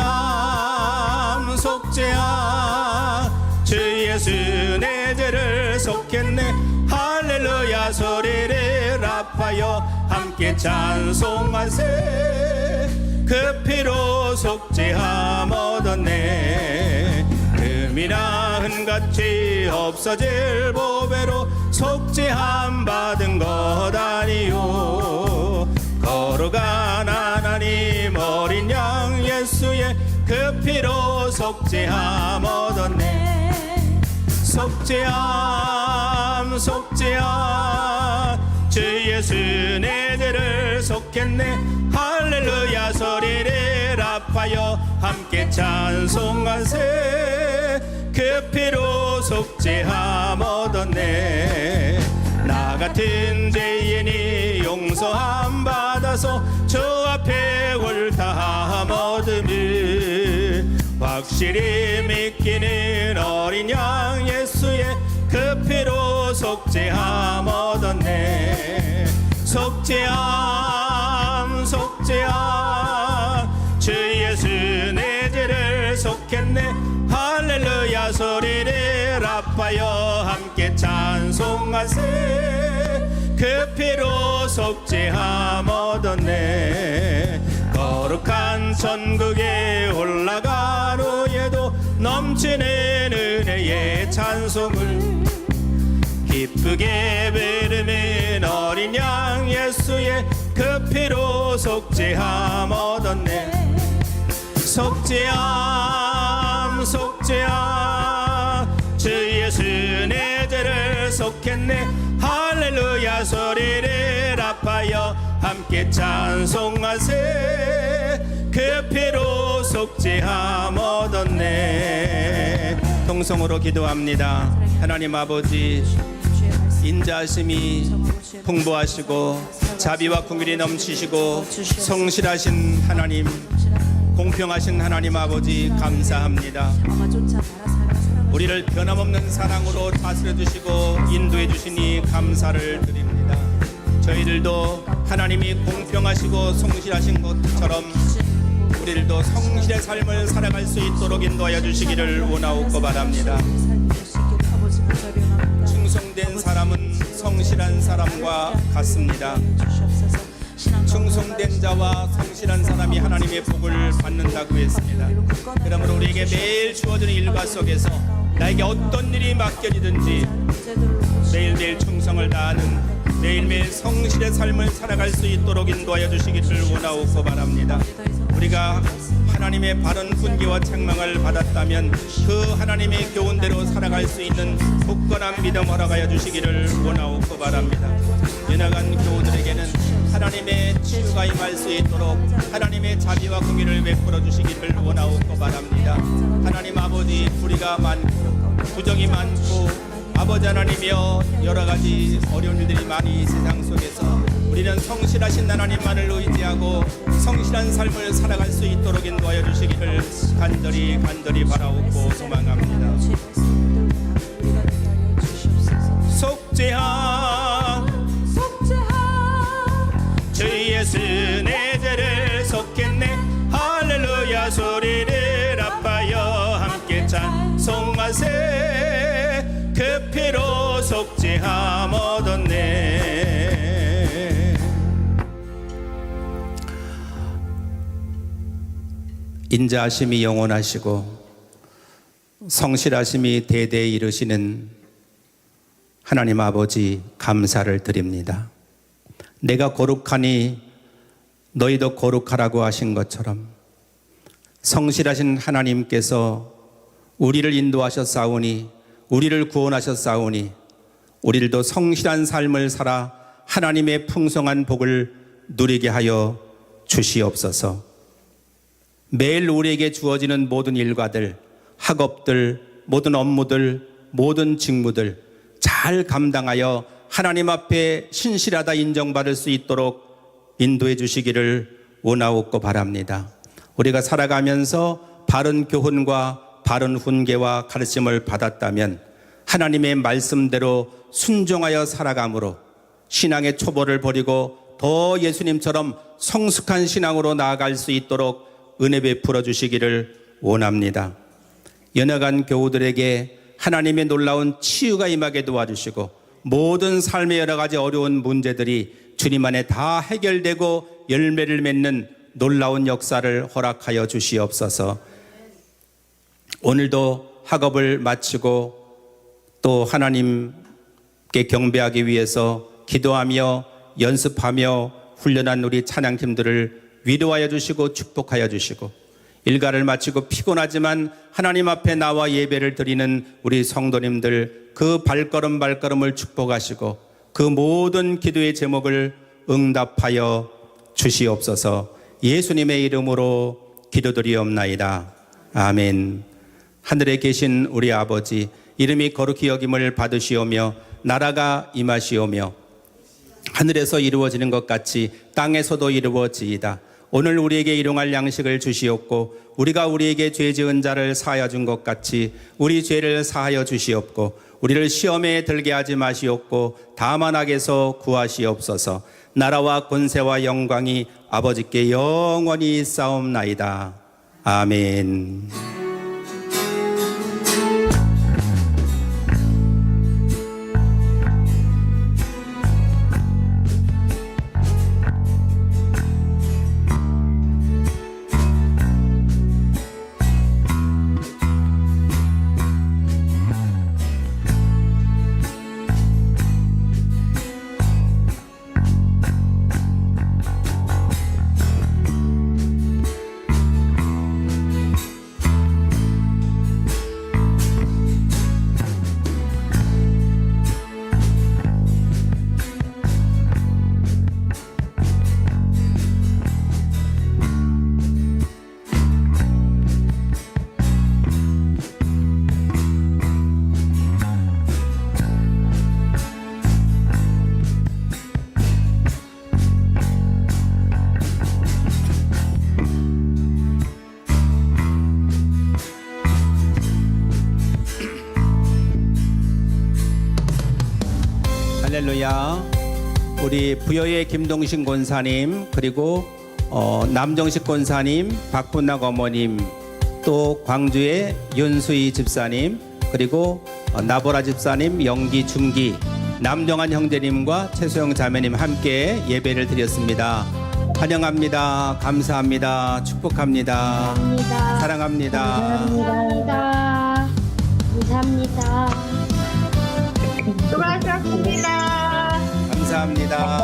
Speaker 3: 속죄함 주 예수 내 죄를 속했네. 할렐루야 소리를 합하여 함께 찬송하세. 그 피로 속죄함 얻었네. 금이나 흔같이 없어질 보배로 속죄함 받은 것 아니요. 거룩한 하나님 어린 양 예수의 그 피로 속죄함 얻었네. 속죄함 속죄함 주 예수 내 죄를 속했네. 할렐루야 소리를 합하여 함께 찬송하세. 그 피로 속죄함 얻었네. 나 같은 죄인이 용서함 받아서 주 앞에 옳다함 얻음을 확실히 믿기는 어린 양 예수의 그 피로 속죄함 얻었네. 속죄함 속죄함 주 예수 내 죄를 속했네. 할렐루야 소리를 합하여 함께 찬송하세. 그 피로 속죄함 얻었네. 거룩한 천국에 올라간 후에도 넘치는 은혜의 찬송을 기쁘게 부르는 어린 양 예수의 그 피로 속죄함 얻었네. 속죄함 속죄함 주 예수 내 죄를 속했네. 할렐루야 소리를 합하여 함께 찬송하세. 그 피로 속죄함 얻었네. 통성으로 기도합니다. 하나님 아버지, 인자하심이 풍부하시고 자비와 긍휼이 넘치시고 성실하신 하나님, 공평하신 하나님 아버지 감사합니다. 우리를 변함없는 사랑으로 다스려 주시고 인도해 주시니 감사를 드립니다. 저희들도 하나님이 공평하시고 성실하신 것처럼 우리들도 성실의 삶을 살아갈 수 있도록 인도하여 주시기를 원하옵고 바랍니다. 충성된 사람은 성실한 사람과 같습니다. 충성된 자와 성실한 사람이 하나님의 복을 받는다고 했습니다. 그러므로 우리에게 매일 주어지는 일과 속에서 나에게 어떤 일이 맡겨지든지 매일매일 충성을 다하는 매일매일 성실의 삶을 살아갈 수 있도록 인도하여 주시기를 원하옵고 바랍니다. 우리가 하나님의 바른 훈계와 책망을 받았다면 그 하나님의 교훈대로 살아갈 수 있는 굳건한 믿음 허락하여 주시기를 원하옵고 바랍니다. 연약한 교우들에게는 하나님의 치유가 임할 수 있도록 하나님의 자비와 긍휼을 베풀어 주시기를 원하옵고 바랍니다. 하나님 아버지, 불의가 많고 부정이 많고 아버지 하나님이여 여러 가지 어려운 일들이 많이 이 세상 속에서 우리는 성실하신 하나님만을 의지하고 성실한 삶을 살아갈 수 있도록 인도하여 주시기를 간절히 바라옵고 소망합니다. 속죄한 주의 은혜 죄를 속했네. 할렐루야 소리를 아파여 함께 찬송하세. 그 피로 속죄함 얻었네. 인자하심이 영원하시고 성실하심이 대대에 이르시는 하나님 아버지 감사를 드립니다. 내가 거룩하니 너희도 거룩하라고 하신 것처럼 성실하신 하나님께서 우리를 인도하셨사오니 우리를 구원하셨사오니 우리들도 성실한 삶을 살아 하나님의 풍성한 복을 누리게 하여 주시옵소서. 매일 우리에게 주어지는 모든 일과들, 학업들, 모든 업무들, 모든 직무들 잘 감당하여 하나님 앞에 신실하다 인정받을 수 있도록 인도해 주시기를 원하옵고 바랍니다. 우리가 살아가면서 바른 교훈과 바른 훈계와 가르침을 받았다면 하나님의 말씀대로 순종하여 살아감으로 신앙의 초보를 버리고 더 예수님처럼 성숙한 신앙으로 나아갈 수 있도록 은혜 베풀어 주시기를 원합니다. 연약한 교우들에게 하나님의 놀라운 치유가 임하게 도와주시고 모든 삶의 여러 가지 어려운 문제들이 주님 안에 다 해결되고 열매를 맺는 놀라운 역사를 허락하여 주시옵소서. 오늘도 학업을 마치고 또 하나님께 경배하기 위해서 기도하며 연습하며 훈련한 우리 찬양팀들을 위로하여 주시고 축복하여 주시고 일과를 마치고 피곤하지만 하나님 앞에 나와 예배를 드리는 우리 성도님들 그 발걸음을 축복하시고 그 모든 기도의 제목을 응답하여 주시옵소서. 예수님의 이름으로 기도드리옵나이다. 아멘. 하늘에 계신 우리 아버지, 이름이 거룩히 여김을 받으시오며 나라가 임하시오며 하늘에서 이루어지는 것 같이 땅에서도 이루어지이다. 오늘 우리에게 일용할 양식을 주시옵고 우리가 우리에게 죄 지은 자를 사하여 준 것 같이 우리 죄를 사하여 주시옵고 우리를 시험에 들게 하지 마시옵고 다만 악에서 구하시옵소서. 나라와 권세와 영광이 아버지께 영원히 있사옵나이다. 아멘. 할렐루야. 우리 부여의 김동신 권사님, 그리고 남정식 권사님, 박분락 어머님, 또 광주의 윤수희 집사님, 그리고 나보라 집사님, 영기 중기, 남정한 형제님과 최소영 자매님 함께 예배를 드렸습니다. 환영합니다. 감사합니다. 축복합니다.
Speaker 6: 감사합니다.
Speaker 3: 사랑합니다.
Speaker 6: 감사합니다. 감사합니다.
Speaker 7: 수고하셨습니다.
Speaker 3: 감사합니다.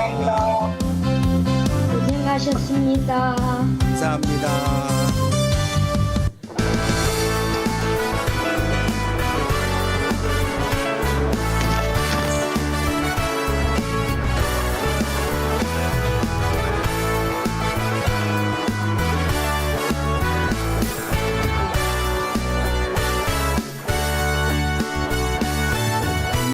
Speaker 6: 고생하셨습니다.
Speaker 3: 감사합니다.